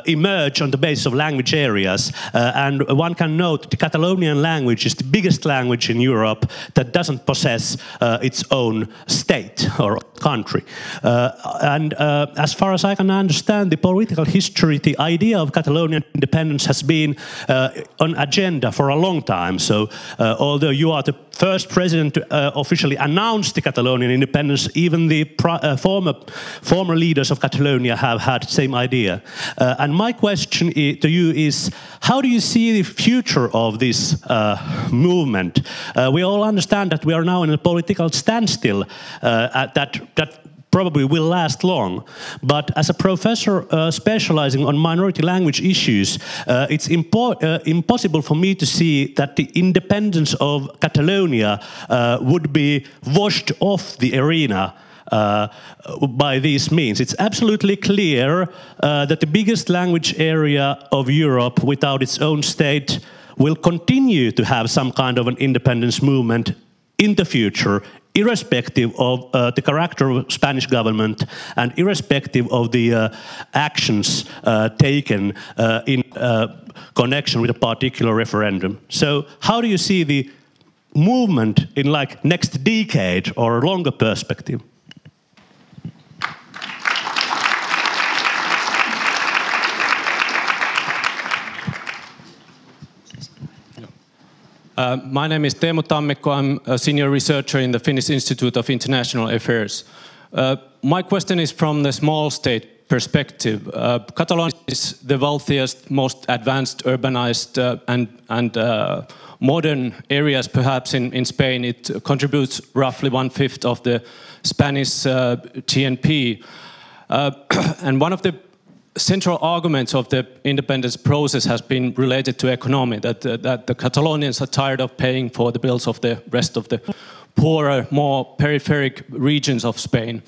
emerge on the basis of language areas. And one can note the Catalonian language is the biggest language in Europe that doesn't possess its own state or country. And as far as I can understand the political history, the idea of Catalonian independence has been on agenda for a long time. So although you are the first president to officially announce the Catalonian independence, even the former leaders of Catalonia have had the same idea. And my question to you is, how do you see the future of this movement? We all understand that we are now in a political standstill that probably will last long. But as a professor specializing on minority language issues, it's impossible for me to see that the independence of Catalonia would be washed off the arena by these means. It's absolutely clear that the biggest language area of Europe without its own state will continue to have some kind of an independence movement in the future, irrespective of the character of Spanish government and irrespective of the actions taken in connection with a particular referendum. So how do you see the movement in like next decade or longer perspective? My name is Teemu Tammikko. I'm a senior researcher in the Finnish Institute of International Affairs. My question is from the small state perspective. Catalonia is the wealthiest, most advanced, urbanized and modern areas perhaps in Spain. It contributes roughly 1/5 of the Spanish GNP. And one of the central arguments of the independence process has been related to economy, that the Catalonians are tired of paying for the bills of the rest of the poorer, more peripheric regions of Spain.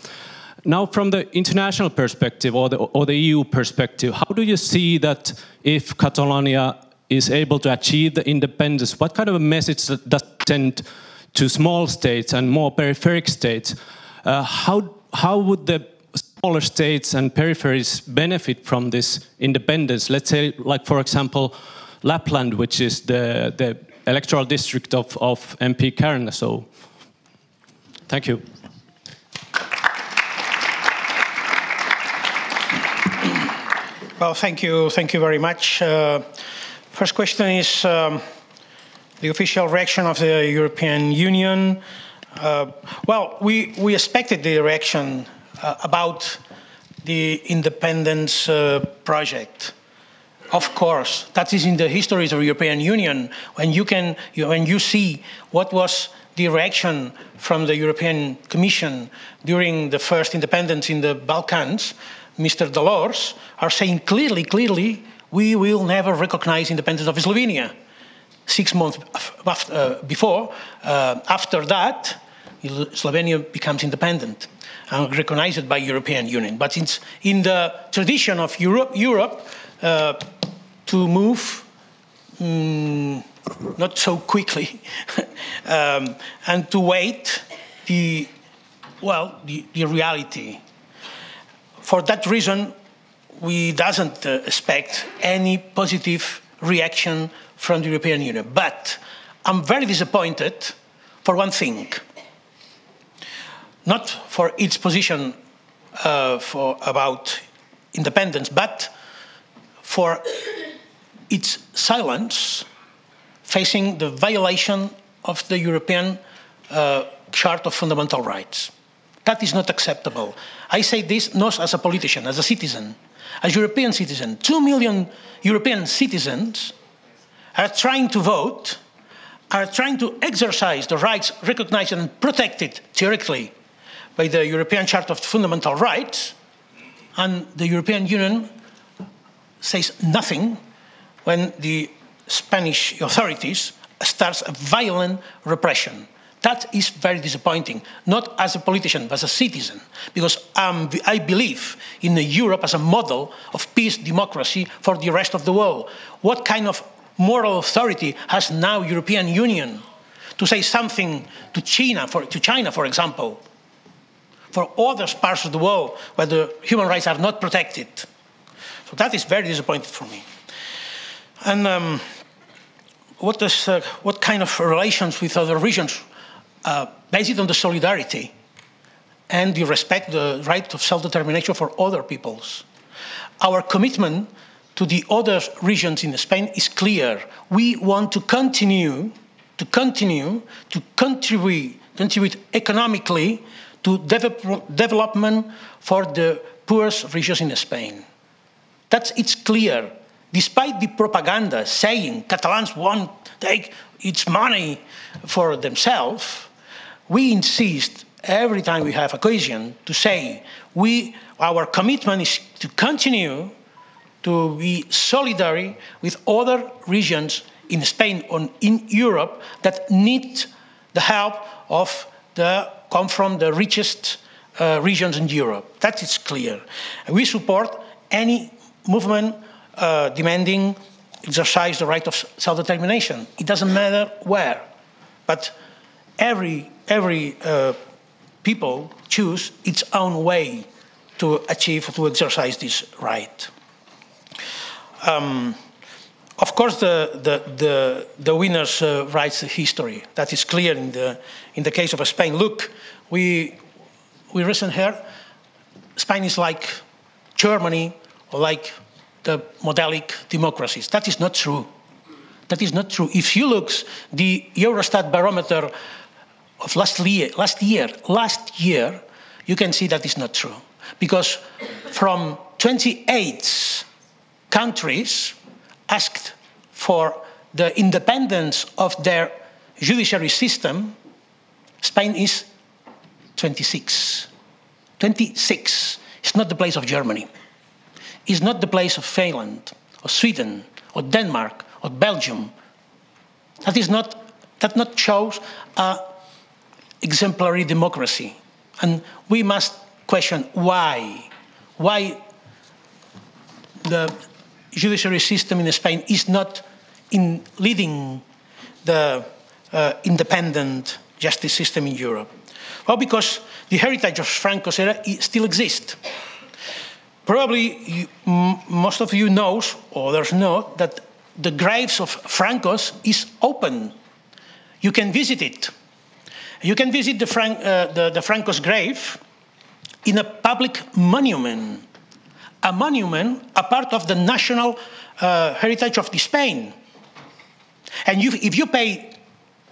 Now, from the international perspective or the EU perspective, how do you see that if Catalonia is able to achieve the independence, what kind of a message does it send to small states and more peripheric states? How would the smaller states and peripheries benefit from this independence? Let's say, like, for example, Lapland, which is the electoral district of MP Kärnä. So, thank you. Well, thank you very much. First question is the official reaction of the European Union. Well, we expected the reaction about the independence project. Of course, that is in the history of the European Union. When you see what was the reaction from the European Commission during the first independence in the Balkans, Mr. Delors are saying clearly, we will never recognize independence of Slovenia. 6 months after that, Slovenia becomes independent and recognized by European Union. But it's in the tradition of Europe to move not so quickly and to wait the reality. For that reason, we doesn't expect any positive reaction from the European Union. But I'm very disappointed for one thing. Not for its position about independence, but for its silence facing the violation of the European Charter of Fundamental Rights. That is not acceptable. I say this not as a politician, as a citizen, as a European citizen. 2 million European citizens are trying to vote, are trying to exercise the rights recognized and protected theoretically by the European Charter of Fundamental Rights, and the European Union says nothing when the Spanish authorities start a violent repression. That is very disappointing, not as a politician, but as a citizen, because I believe in Europe as a model of peace, democracy for the rest of the world. What kind of moral authority has now the European Union to say something to China, for example? for other parts of the world where the human rights are not protected. So that is very disappointing for me. And what kind of relations with other regions based on the solidarity and the respect the right of self-determination for other peoples. Our commitment to the other regions in Spain is clear. We want to continue to contribute economically to development for the poorest regions in Spain. It's clear. Despite the propaganda saying Catalans want to take its money for themselves, we insist every time we have occasion to say our commitment is to continue to be solidary with other regions in Spain or in Europe that need the help of come from the richest regions in Europe. That is clear. And we support any movement demanding exercise the right of self-determination. It doesn't matter where, but every people choose its own way to exercise this right. Of course, the winners writes the history. That is clear in the case of Spain. Look, we recently heard Spain is like Germany or like the modelic democracies. That is not true. That is not true. If you look the Eurostat barometer of last year, you can see that is not true. Because from 28 countries asked for the independence of their judiciary system, Spain is 26. 26. It's not the place of Germany. It's not the place of Finland, or Sweden, or Denmark, or Belgium. That not shows an exemplary democracy. And we must question why. Why the judiciary system in Spain is not leading the independent justice system in Europe. Well, because the heritage of Franco's era still exists. Probably most of you know, or others know, that the graves of Franco's is open. You can visit it. You can visit the Franco's grave in a public monument. A monument, a part of the national heritage of Spain. And if you pay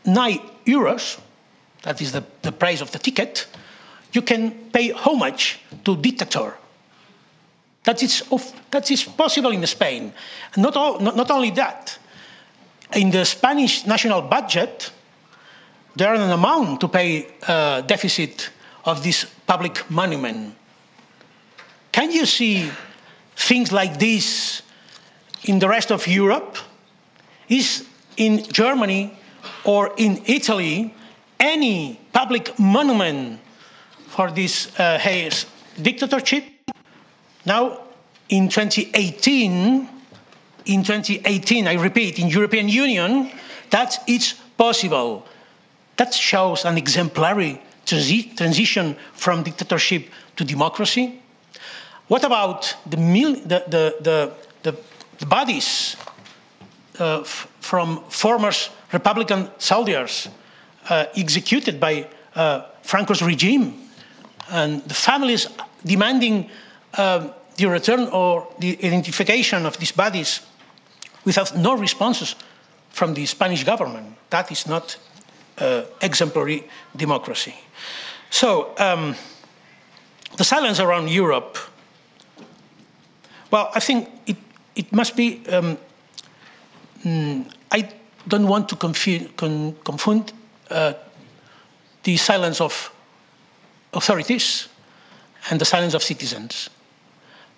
€9, that is the price of the ticket, you can pay homage to dictator. That is possible in Spain. Not only that, in the Spanish national budget, there is an amount to pay deficit of this public monument. Can you see things like this in the rest of Europe? Is in Germany or in Italy any public monument for this dictatorship? Now, in 2018, I repeat, in European Union, that it's possible. That shows an exemplary transition from dictatorship to democracy. What about the bodies from former Republican soldiers executed by Franco's regime, and the families demanding the return or the identification of these bodies without no responses from the Spanish government? That is not exemplary democracy. So the silence around Europe, well, I think it must be, I don't want to confund the silence of authorities and the silence of citizens.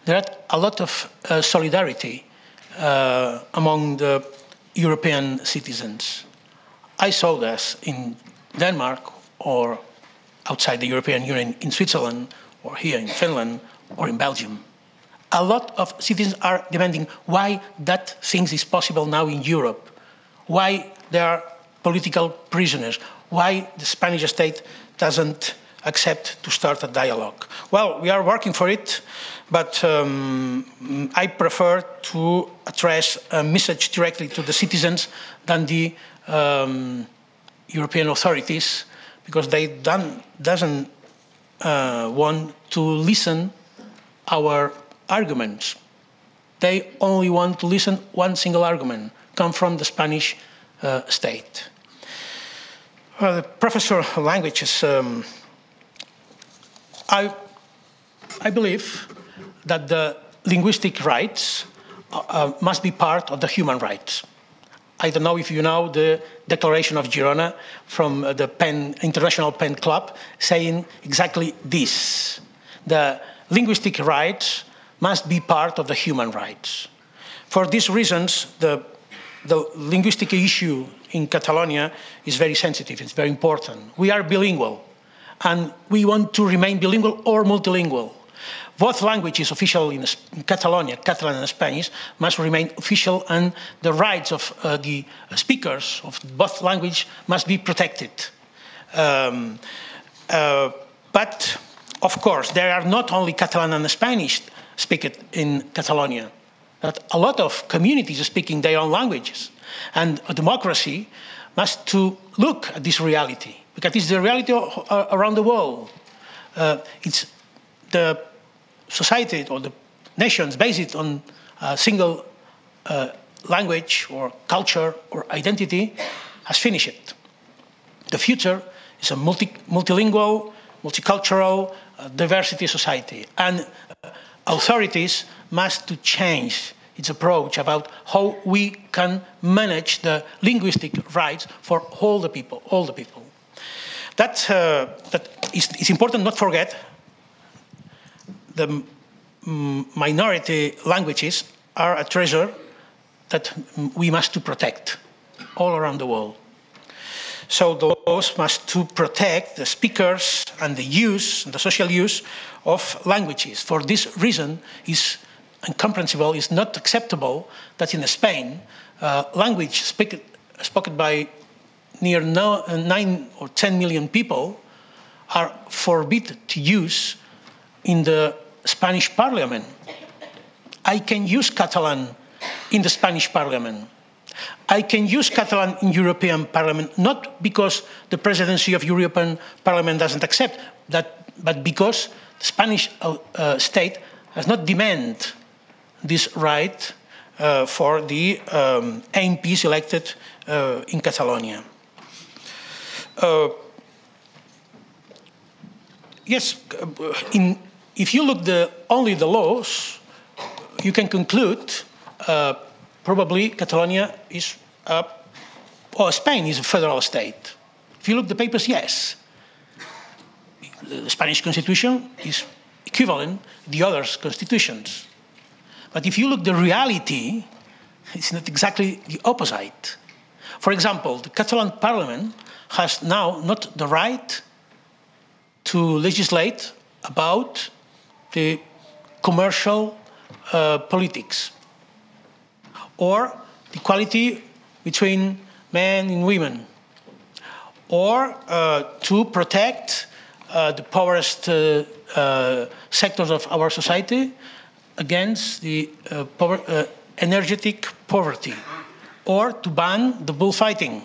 There are a lot of solidarity among the European citizens. I saw this in Denmark or outside the European Union in Switzerland or here in Finland or in Belgium. A lot of citizens are demanding why that thing is possible now in Europe, why there are political prisoners, why the Spanish state doesn't accept to start a dialogue. Well, we are working for it, but I prefer to address a message directly to the citizens than the European authorities, because they doesn't want to listen our arguments. They only want to listen one single argument, come from the Spanish state. The professor of languages, I believe that the linguistic rights must be part of the human rights. I don't know if you know the Declaration of Girona from the International Pen Club saying exactly this. The linguistic rights must be part of the human rights. For these reasons, the linguistic issue in Catalonia is very sensitive, it's very important. We are bilingual, and we want to remain bilingual or multilingual. Both languages official in Catalonia, Catalan and Spanish, must remain official, and the rights of the speakers of both languages must be protected. But, of course, there are not only Catalan and Spanish speaking in Catalonia, but a lot of communities are speaking their own languages. And a democracy must to look at this reality, because it's the reality around the world. It's the society or the nations based on a single language or culture or identity has finished it. The future is a multilingual, multicultural, diversity society, and authorities must to change its approach about how we can manage the linguistic rights for all the people, all the people. That is important not to forget. The minority languages are a treasure that we must to protect all around the world. So the laws must to protect the speakers and the use, the social use of languages. For this reason, it's incomprehensible, it's not acceptable that in Spain, language spoken by near 9 or 10 million people are forbidden to use in the Spanish parliament. I can use Catalan in the Spanish parliament. I can use Catalan in European Parliament, not because the presidency of European Parliament doesn't accept that, but because the Spanish state has not demanded this right for the MPs elected in Catalonia. Yes, if you look only the laws, you can conclude probably Catalonia is, or Spain is a federal state. If you look the papers, yes. The Spanish constitution is equivalent to the other constitutions. But if you look the reality, it's not exactly the opposite. For example, the Catalan parliament has now not the right to legislate about the commercial politics, or the equality between men and women, or to protect the poorest sectors of our society against the energetic poverty, or to ban the bullfighting.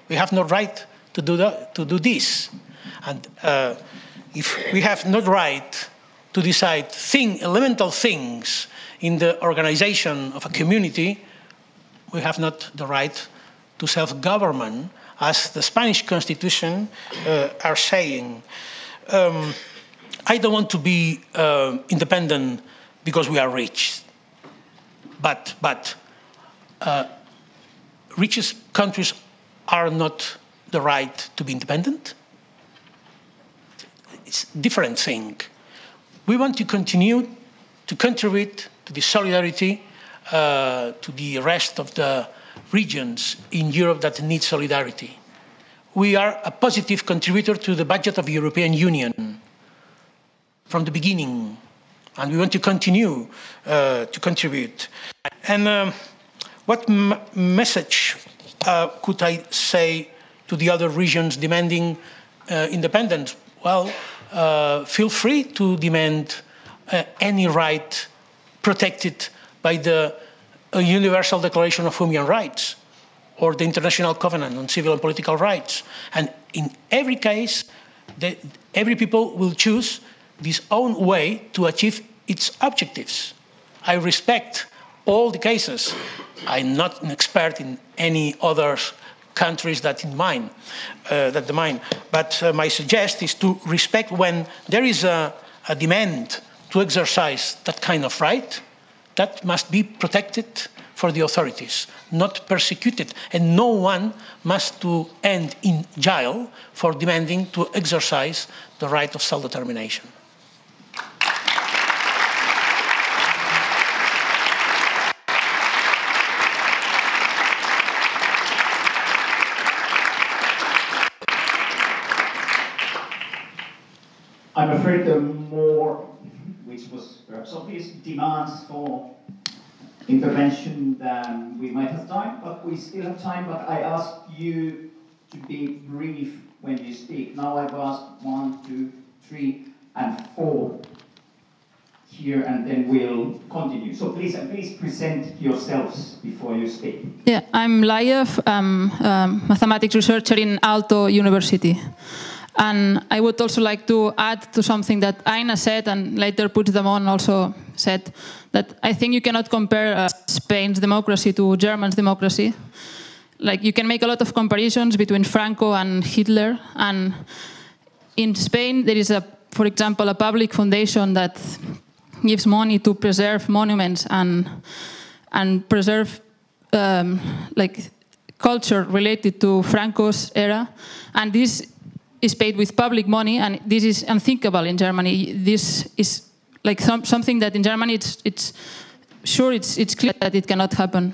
We have no right to do this. And if we have no right to decide elemental things in the organization of a community, we have not the right to self-government, as the Spanish constitution are saying. I don't want to be independent because we are rich, but richest countries are not the right to be independent. It's a different thing. We want to continue to contribute to the solidarity to the rest of the regions in Europe that need solidarity. We are a positive contributor to the budget of the European Union from the beginning, and we want to continue to contribute. And what message could I say to the other regions demanding independence? well, feel free to demand any right protected by the Universal Declaration of Human Rights or the International Covenant on Civil and Political Rights. And in every case, every people will choose this own way to achieve its objectives. I respect all the cases. I'm not an expert in any other countries that mine. But my suggestion is to respect when there is a demand to exercise that kind of right, that must be protected for the authorities, not persecuted. And no one must to end in jail for demanding to exercise the right of self-determination. I'm afraid the more, which was perhaps obvious, demands for intervention than we might have time, but we still have time. But I ask you to be brief when you speak. Now I've asked 1, 2, 3, and 4 here, and then we'll continue. So please present yourselves before you speak. Yeah, I'm Laiev, mathematics researcher in Aalto University. And I would also like to add to something that Aina said, and later Puigdemont also said, that I think you cannot compare Spain's democracy to Germany's democracy. Like, you can make a lot of comparisons between Franco and Hitler, and in Spain there is, for example, a public foundation that gives money to preserve monuments and preserve like culture related to Franco's era, and this is paid with public money, and this is unthinkable in Germany. This is like something that in Germany it's clear that it cannot happen.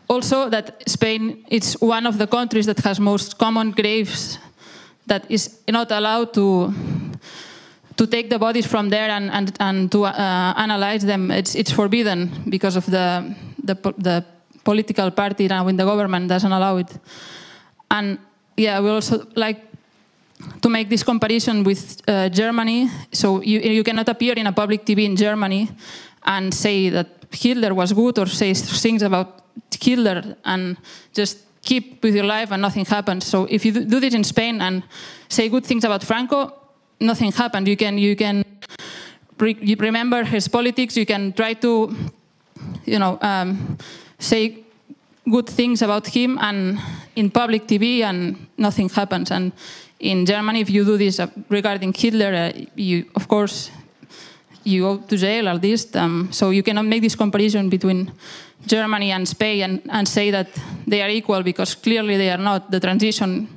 Also, that Spain is one of the countries that has most common graves, that is not allowed to take the bodies from there and to analyze them. It's forbidden because of the political party now in the government doesn't allow it. And yeah, we also like to make this comparison with Germany. So you cannot appear in a public TV in Germany and say that Hitler was good or say things about Hitler and just keep with your life and nothing happens. So if you do this in Spain and say good things about Franco, nothing happened. You can remember his politics. You can try to, say good things about him and in public TV, and nothing happens. And in Germany, if you do this regarding Hitler, of course, you go to jail at least. So you cannot make this comparison between Germany and Spain and say that they are equal, because clearly they are not. The transition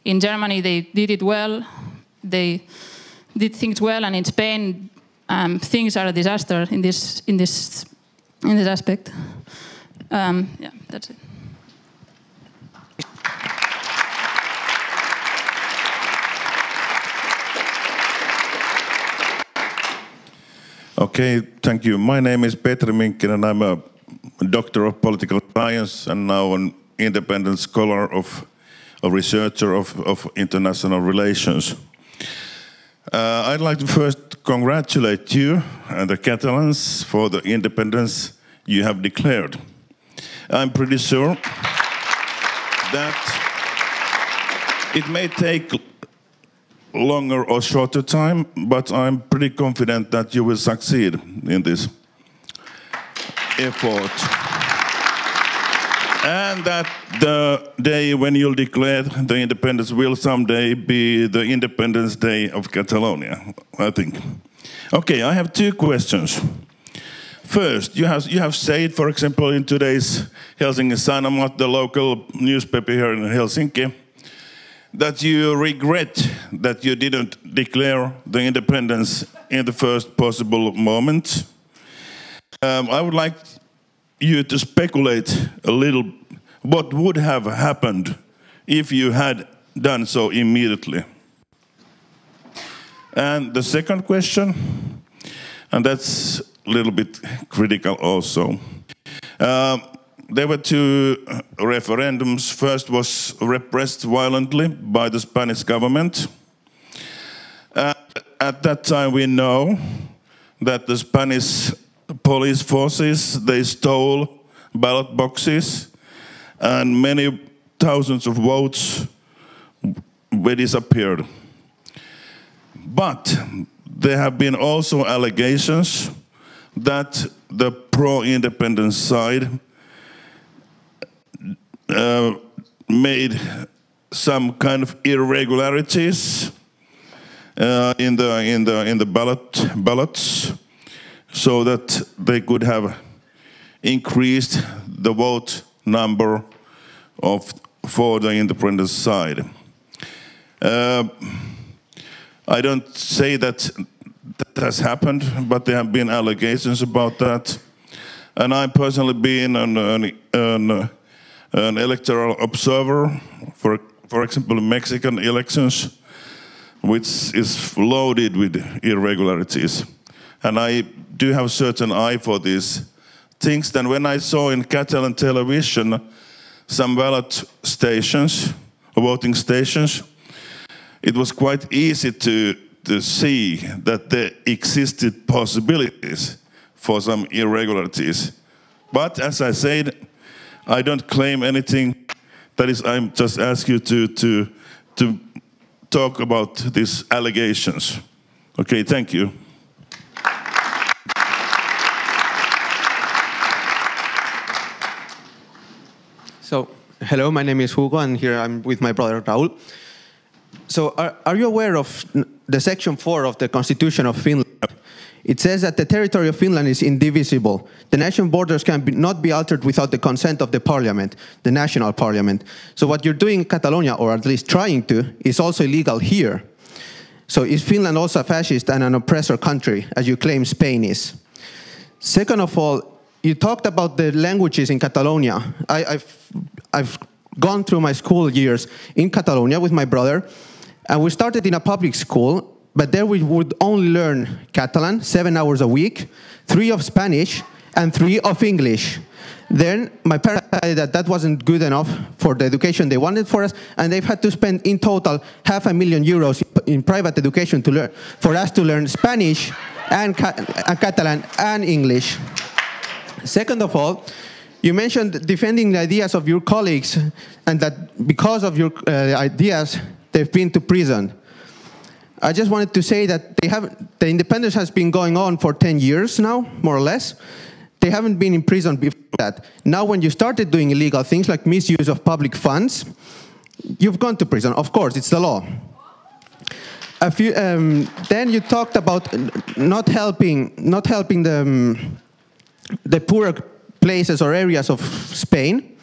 in Germany, they did it well. They did things well, and in Spain, things are a disaster in this aspect. Yeah, that's it. Okay, thank you. My name is Petri Minkkinen, and I'm a doctor of political science and now an independent scholar a researcher of international relations. I'd like to first congratulate you and the Catalans for the independence you have declared. I'm pretty sure that it may take longer or shorter time, but I'm pretty confident that you will succeed in this effort. And that the day when you'll declare the independence will someday be the Independence Day of Catalonia, I think. Okay, I have 2 questions. First, you have said, for example, in today's Helsingin Sanomat, the local newspaper here in Helsinki, that you regret that you didn't declare the independence in the first possible moment. I would like you to speculate a little what would have happened if you had done so immediately. And the second question, and that's a little bit critical also. There were 2 referendums. First was repressed violently by the Spanish government. At that time, we know that the Spanish police forces, they stole ballot boxes, and many thousands of votes were disappeared. But there have been also allegations that the pro-independence side made some kind of irregularities in the ballots, so that they could have increased the vote number for the independence side. I don't say that that has happened, but there have been allegations about that. And I've personally been an electoral observer, for example, Mexican elections, which is loaded with irregularities. And I do have a certain eye for these things. Then when I saw in Catalan television some ballot stations, voting stations, it was quite easy to see that there existed possibilities for some irregularities. But as I said, I don't claim anything. That is, I'm just ask you to talk about these allegations. Okay, thank you. So, hello, my name is Hugo, and here I'm with my brother Raul. So, are you aware of the section 4 of the Constitution of Finland? It says that the territory of Finland is indivisible. The national borders not be altered without the consent of the parliament, the national parliament. So what you're doing in Catalonia, or at least trying to, is also illegal here. So is Finland also a fascist and an oppressor country, as you claim Spain is? Second of all, you talked about the languages in Catalonia. I've gone through my school years in Catalonia with my brother, and we started in a public school, but there we would only learn Catalan 7 hours a week, 3 of Spanish, and 3 of English. Then my parents decided that that wasn't good enough for the education they wanted for us, and they've had to spend in total €500,000 in private education for us to learn Spanish and Catalan and English. Second of all, you mentioned defending the ideas of your colleagues, and that because of your ideas, they've been to prison. I just wanted to say that the independence has been going on for 10 years now, more or less. They haven't been in prison before that. Now when you started doing illegal things like misuse of public funds, you've gone to prison. Of course, it's the law. Then you talked about not helping the poorer places or areas of Spain.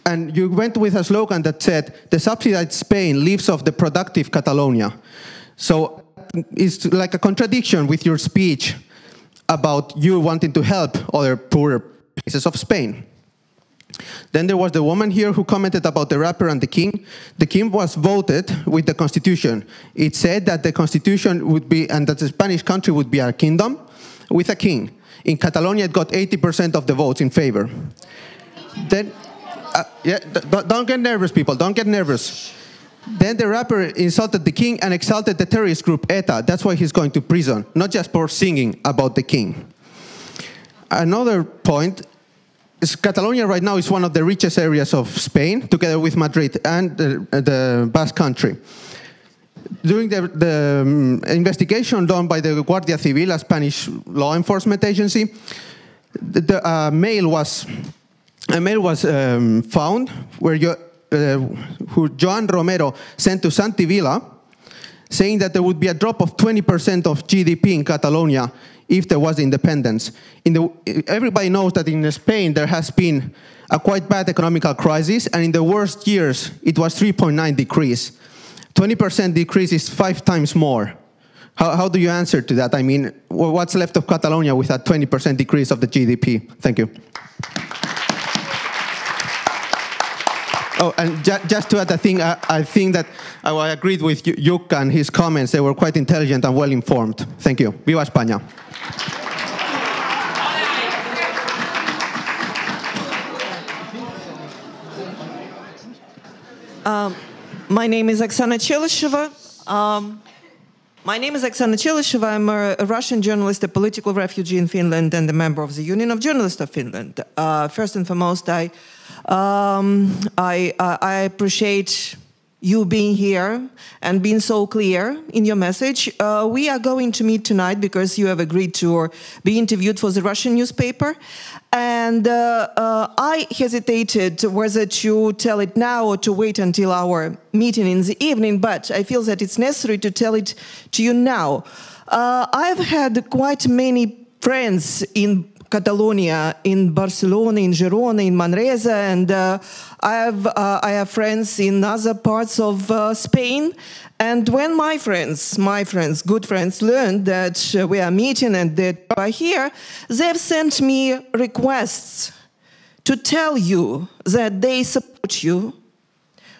And you went with a slogan that said, the subsidized Spain lives off the productive Catalonia. So it's like a contradiction with your speech about you wanting to help other poorer places of Spain. Then there was the woman here who commented about the rapper and the king. The king was voted with the constitution. It said that the constitution would be, and that the Spanish country would be a kingdom with a king. In Catalonia, it got 80% of the votes in favor. Then, don't get nervous, people, don't get nervous. Then the rapper insulted the king and exalted the terrorist group ETA. That's why he's going to prison, not just for singing about the king. Another point is Catalonia right now is one of the richest areas of Spain, together with Madrid and the Basque Country. During the investigation done by the Guardia Civil, a Spanish law enforcement agency, a mail was found where who Joan Romero sent to Santi Vila, saying that there would be a drop of 20% of GDP in Catalonia if there was independence. Everybody knows that in Spain there has been a quite bad economical crisis, and in the worst years it was 3.9 decrease. 20% decrease is 5 times more. How do you answer to that? I mean, what's left of Catalonia with a 20% decrease of the GDP? Thank you. Oh, and just to add a thing, I think that I agreed with Jukka and his comments. They were quite intelligent and well informed. Thank you. Viva España. My name is Oksana Chelisheva. My name is Oksana Chelisheva. I'm a Russian journalist, a political refugee in Finland, and a member of the Union of Journalists of Finland. First and foremost, I appreciate you being here and being so clear in your message. We are going to meet tonight because you have agreed to be interviewed for the Russian newspaper. And I hesitated whether to tell it now or to wait until our meeting in the evening, but I feel that it's necessary to tell it to you now. I've had quite many friends in Catalonia, in Barcelona, in Girona, in Manresa, and I have friends in other parts of Spain. And when my friends, good friends, learned that we are meeting and that you are here, they've sent me requests to tell you that they support you,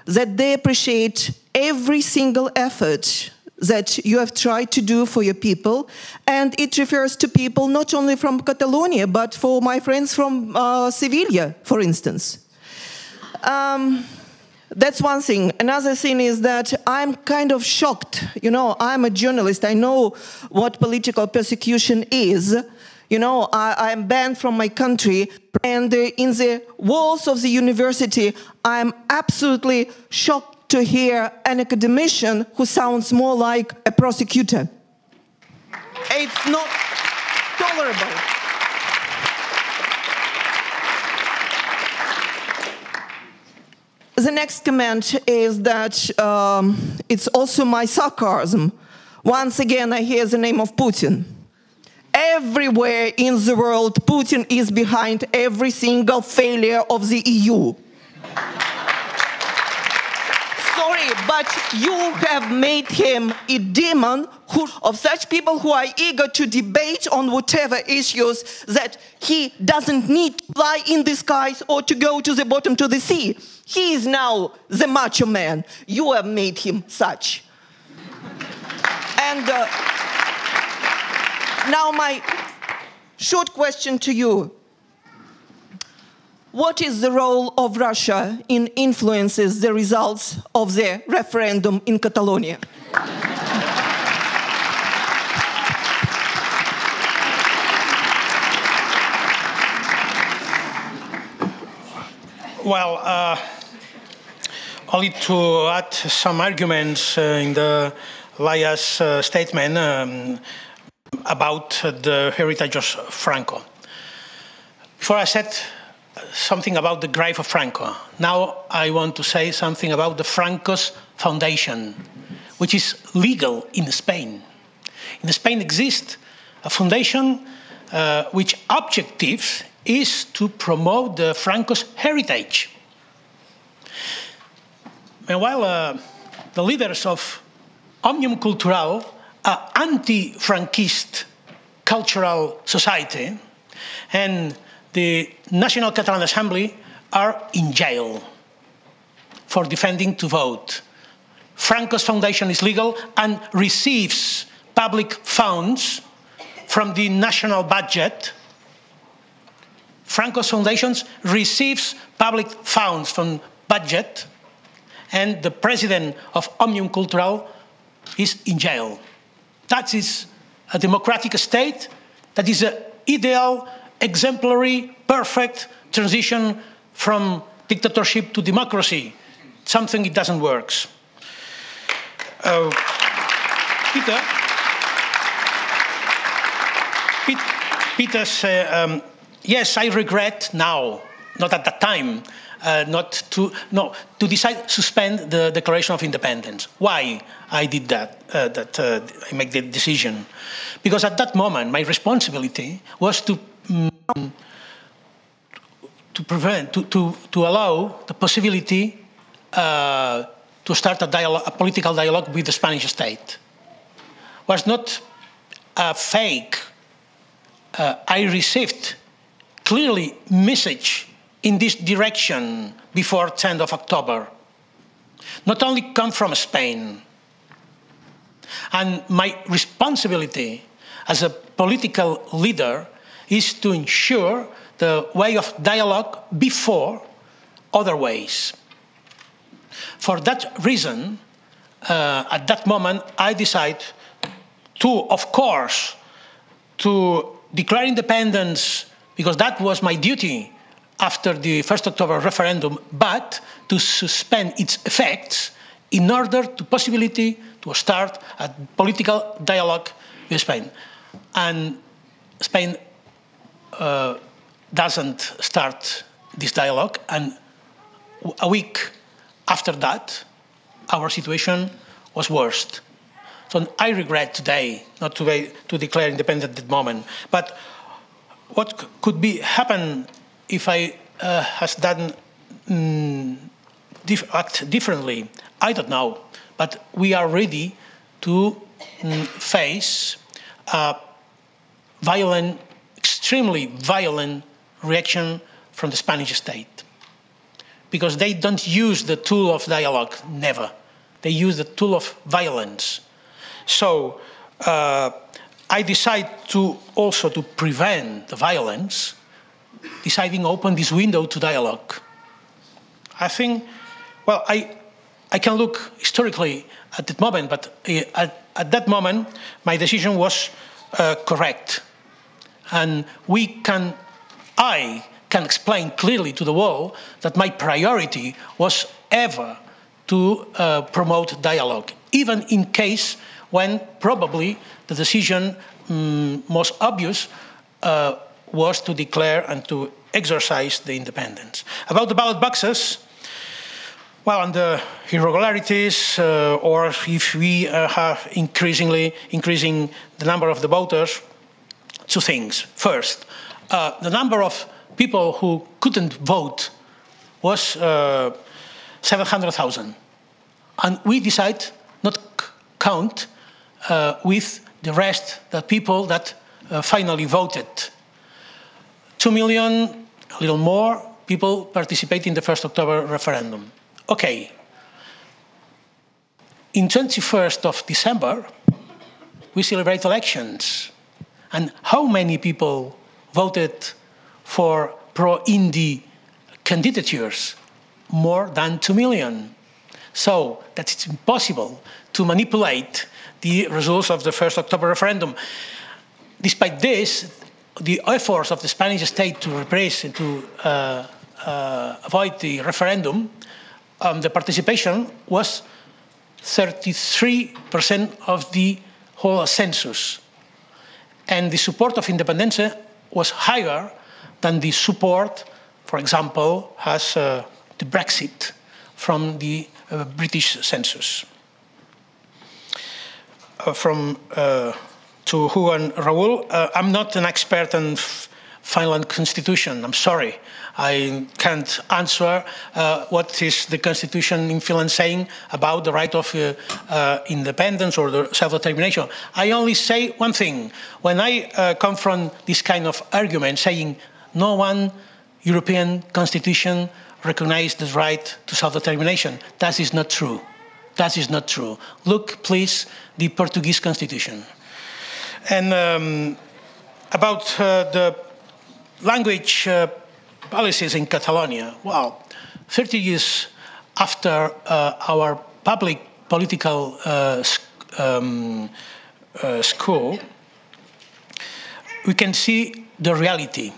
that they appreciate every single effort that you have tried to do for your people. And it refers to people not only from Catalonia, but for my friends from Sevilla, for instance. That's one thing. Another thing is that I'm kind of shocked. You know, I'm a journalist. I know what political persecution is. You know, I'm banned from my country. And in the walls of the university, I'm absolutely shocked to hear an academician who sounds more like a prosecutor. It's not tolerable. The next comment is that it's also my sarcasm. Once again, I hear the name of Putin. Everywhere in the world, Putin is behind every single failure of the EU. Sorry, but you have made him a demon of such people who are eager to debate on whatever issues that he doesn't need to fly in the skies or to go to the bottom of the sea. He is now the macho man. You have made him such. And now my short question to you. What is the role of Russia in influences the results of the referendum in Catalonia? Well, only to add some arguments in the Laya's statement about the heritage of Franco. Before I said something about the grave of Franco, now I want to say something about the Franco's Foundation, which is legal in Spain. In Spain exists a foundation which objective is to promote the Franco's heritage. Meanwhile, the leaders of Òmnium Cultural, an anti-Franquist cultural society, and the National Catalan Assembly are in jail for defending to vote. Franco's Foundation is legal and receives public funds from the national budget. Franco's Foundation receives public funds from budget, and the president of Òmnium Cultural is in jail. That is a democratic state. That is an ideal, exemplary, perfect transition from dictatorship to democracy. Something it doesn't work. Peter said, yes, I regret now, not at that time, to decide to suspend the Declaration of Independence. Why I did that? I make the decision because at that moment my responsibility was to allow the possibility to start a political dialogue with the Spanish state. It was not a fake. I received clearly message in this direction before 10th of October. Not only come from Spain. And my responsibility as a political leader is to ensure the way of dialogue before other ways. For that reason, at that moment, I decided Two, of course, to declare independence, because that was my duty after the 1st October referendum, but to suspend its effects in order to possibility to start a political dialogue with Spain. And Spain doesn't start this dialogue, and a week after that, our situation was worse. So I regret today not to declare independence at that moment. But what could happen if I has done act differently? I don't know. But we are ready to face a violent, extremely violent reaction from the Spanish state. Because they don't use the tool of dialogue, never. They use the tool of violence. So I decide to also to prevent the violence, deciding to open this window to dialogue. I think, well, I can look historically at that moment, but at that moment, my decision was correct. And I can explain clearly to the world that my priority was ever to promote dialogue, even in case when probably the decision most obvious was to declare and to exercise the independence. About the ballot boxes, well, on the irregularities, or if we have increasing the number of the voters, two things. First, the number of people who couldn't vote was 700,000. And we decided not count with the rest, the people that finally voted. 2 million, a little more, people participate in the 1st October referendum. Okay. In 21st of December, we celebrate elections. And how many people voted for pro-Indy candidatures? More than 2 million. So that it's impossible to manipulate the results of the 1st October referendum. Despite this, the efforts of the Spanish state to repress and to avoid the referendum, the participation was 33% of the whole census. And the support of independence was higher than the support, for example, has the Brexit from the British census. To Hugo and Raul, I'm not an expert on Finland constitution. I'm sorry. I can't answer what is the constitution in Finland saying about the right of independence or the self-determination. I only say one thing. When I confront this kind of argument saying no one European constitution recognizes the right to self-determination, that is not true. That is not true. Look, please, the Portuguese constitution. And about the language policies in Catalonia, well, 30 years after our public political school, we can see the reality.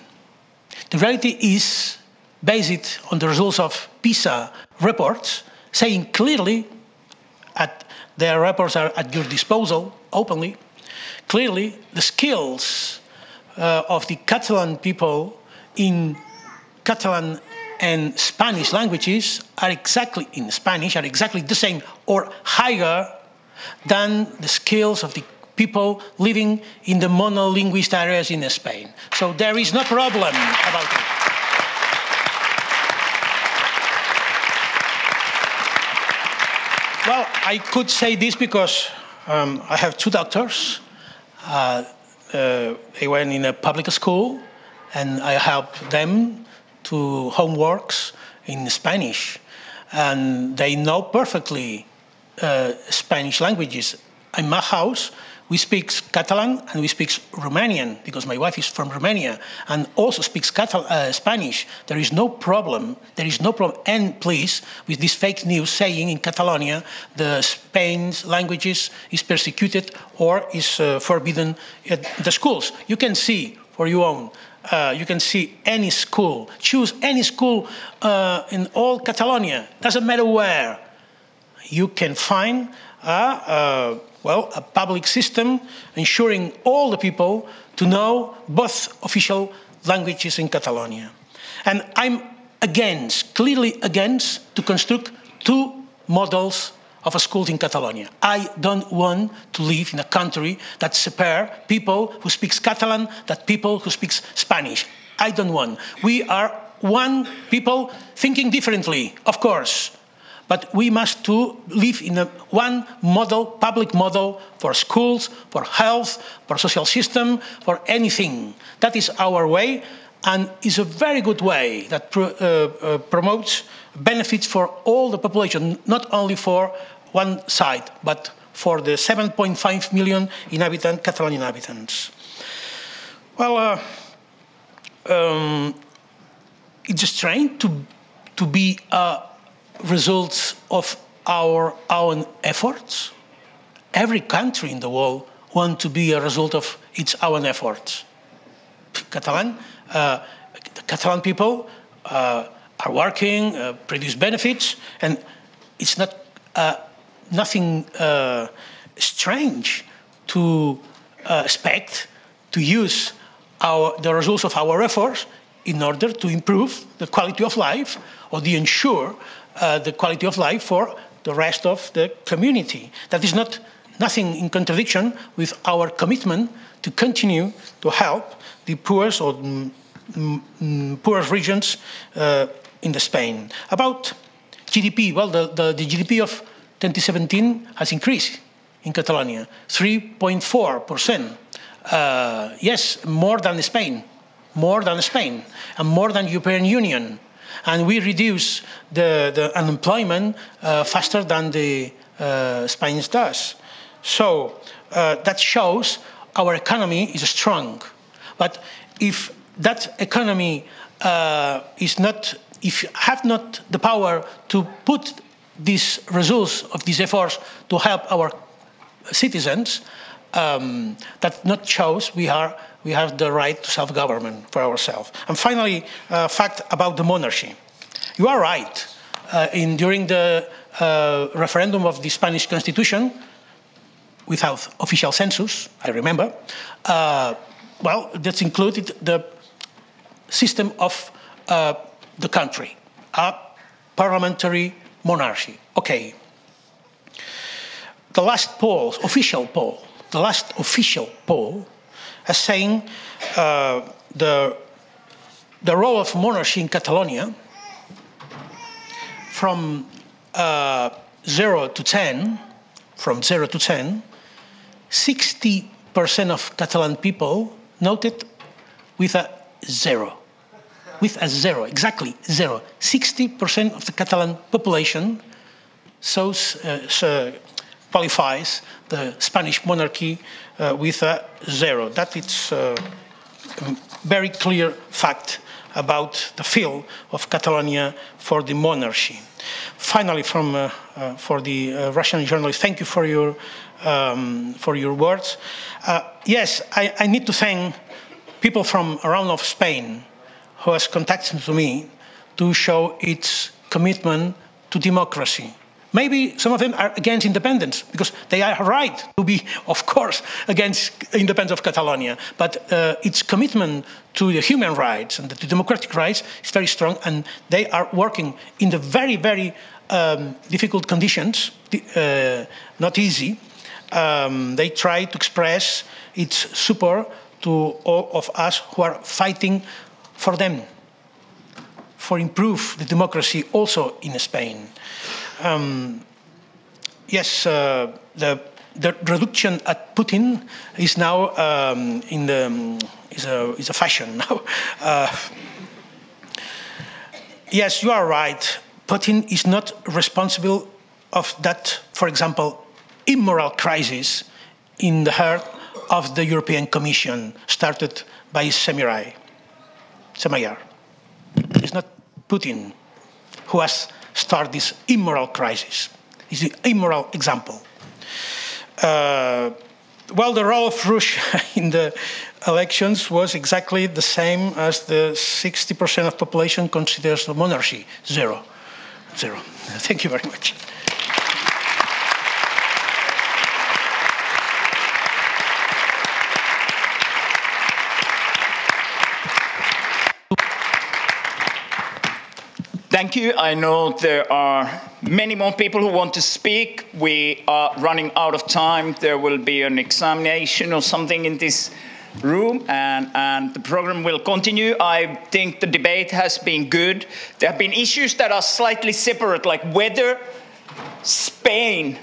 The reality is based on the results of PISA reports, saying clearly, their reports are at your disposal openly, clearly the skills of the Catalan people in Catalan and Spanish languages are exactly, in Spanish, are exactly the same or higher than the skills of the people living in the monolinguist areas in Spain. So there is no problem about it. Well, I could say this because I have two daughters. They went in a public school, and I helped them to homeworks in Spanish. And they know perfectly Spanish languages. In my house, we speak Catalan and we speak Romanian, because my wife is from Romania and also speaks Spanish. There is no problem. There is no problem. And please, with this fake news saying in Catalonia the Spain's languages is persecuted or is forbidden at the schools. You can see for your own. You can see any school. Choose any school in all Catalonia. Doesn't matter where. You can find a public system ensuring all the people to know both official languages in Catalonia. And I'm clearly against to construct two models of a school in Catalonia. I don't want to live in a country that separates people who speak Catalan from people who speak Spanish. I don't want. We are one people thinking differently, of course. But we must live in one model, public model for schools, for health, for social system, for anything. That is our way, and is a very good way that promotes benefits for all the population, not only for one side, but for the 7.5 million Catalonian inhabitants. Well, it's strange to be results of our own efforts. Every country in the world wants to be a result of its own efforts. The Catalan people are working, produce benefits, and it's not nothing strange to expect to use the results of our efforts in order to improve the quality of life or to ensure the quality of life for the rest of the community. That is nothing in contradiction with our commitment to continue to help the poorest or poorest regions in Spain. About GDP, well, the GDP of 2017 has increased in Catalonia, 3.4%. Yes, more than Spain, and more than European Union. And we reduce the unemployment faster than the Spain does. So that shows our economy is strong. But if that economy if you have not the power to put these results of these efforts to help our citizens, that not shows we have the right to self-government for ourselves. And finally, a fact about the monarchy. You are right. During the referendum of the Spanish Constitution, without official census, I remember, well, that's included the system of the country, a parliamentary monarchy. Okay. The last official poll, is saying the role of monarchy in Catalonia from 0 to 10, 60% of Catalan people noted with a zero. With a zero, exactly zero. 60% of the Catalan population qualifies the Spanish monarchy with a zero. That is a very clear fact about the feel of Catalonia for the monarchy. Finally, for the Russian journalist, thank you for your words. Yes, I need to thank people from around of Spain who has contacted me to show its commitment to democracy. Maybe some of them are against independence, because they are right to be, of course, against independence of Catalonia. But its commitment to the human rights and the democratic rights is very strong, and they are working in the very, very difficult conditions, not easy. They try to express its support to all of us who are fighting for them, for improve the democracy also in Spain. Yes, the reduction at Putin is now is a fashion now. Yes, you are right. Putin is not responsible of that, for example, immoral crisis in the heart of the European Commission, started by Semirai. Semayer. It's not Putin who has started this immoral crisis. It's the immoral example. Well, the role of Russia in the elections was exactly the same as the 60% of population considers the monarchy. Zero. Thank you very much. Thank you. I know there are many more people who want to speak. We are running out of time. There will be an examination or something in this room, and the program will continue. I think the debate has been good. There have been issues that are slightly separate, like whether Spain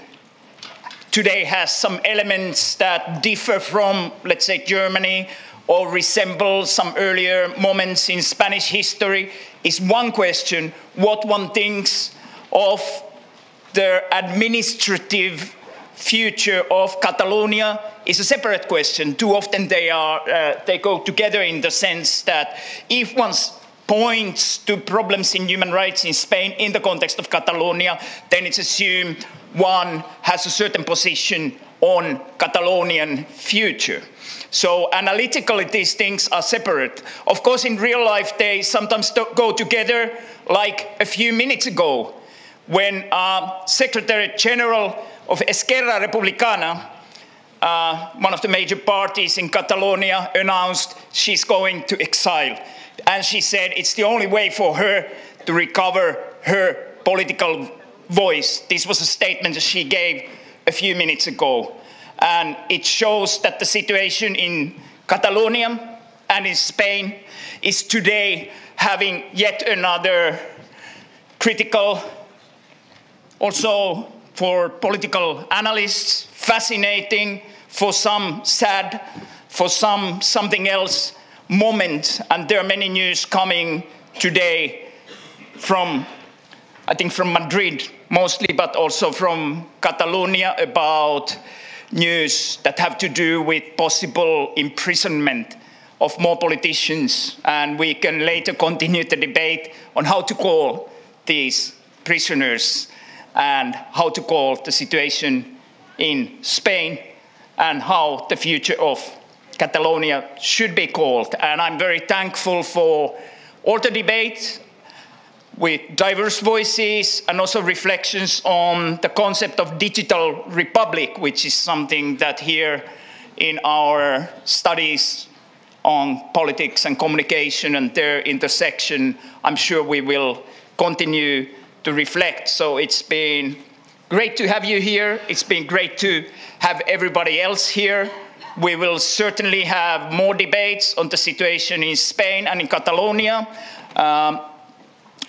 today has some elements that differ from, let's say, Germany, or resemble some earlier moments in Spanish history, is one question. What one thinks of the administrative future of Catalonia is a separate question. Too often they go together in the sense that if one points to problems in human rights in Spain in the context of Catalonia, then it's assumed one has a certain position on Catalonian future. So analytically, these things are separate. Of course, in real life, they sometimes go together, like a few minutes ago, when Secretary General of Esquerra Republicana, one of the major parties in Catalonia, announced she's going to exile. And she said it's the only way for her to recover her political voice. This was a statement that she gave a few minutes ago. And it shows that the situation in Catalonia and in Spain is today having yet another critical, also for political analysts, fascinating, for some sad, for some something else moment. And there are many news coming today from, I think from Madrid mostly, but also from Catalonia, about news that have to do with possible imprisonment of more politicians. And we can later continue the debate on how to call these prisoners and how to call the situation in Spain and how the future of Catalonia should be called. And I'm very thankful for all the debate with diverse voices and also reflections on the concept of digital republic, which is something that here in our studies on politics and communication and their intersection, I'm sure we will continue to reflect. So it's been great to have you here. It's been great to have everybody else here. We will certainly have more debates on the situation in Spain and in Catalonia.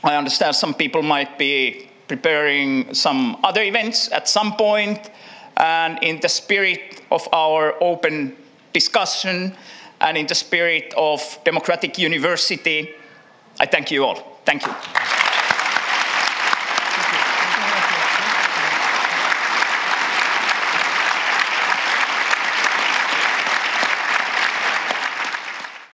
I understand some people might be preparing some other events at some point, and in the spirit of our open discussion and in the spirit of democratic university, I thank you all. Thank you.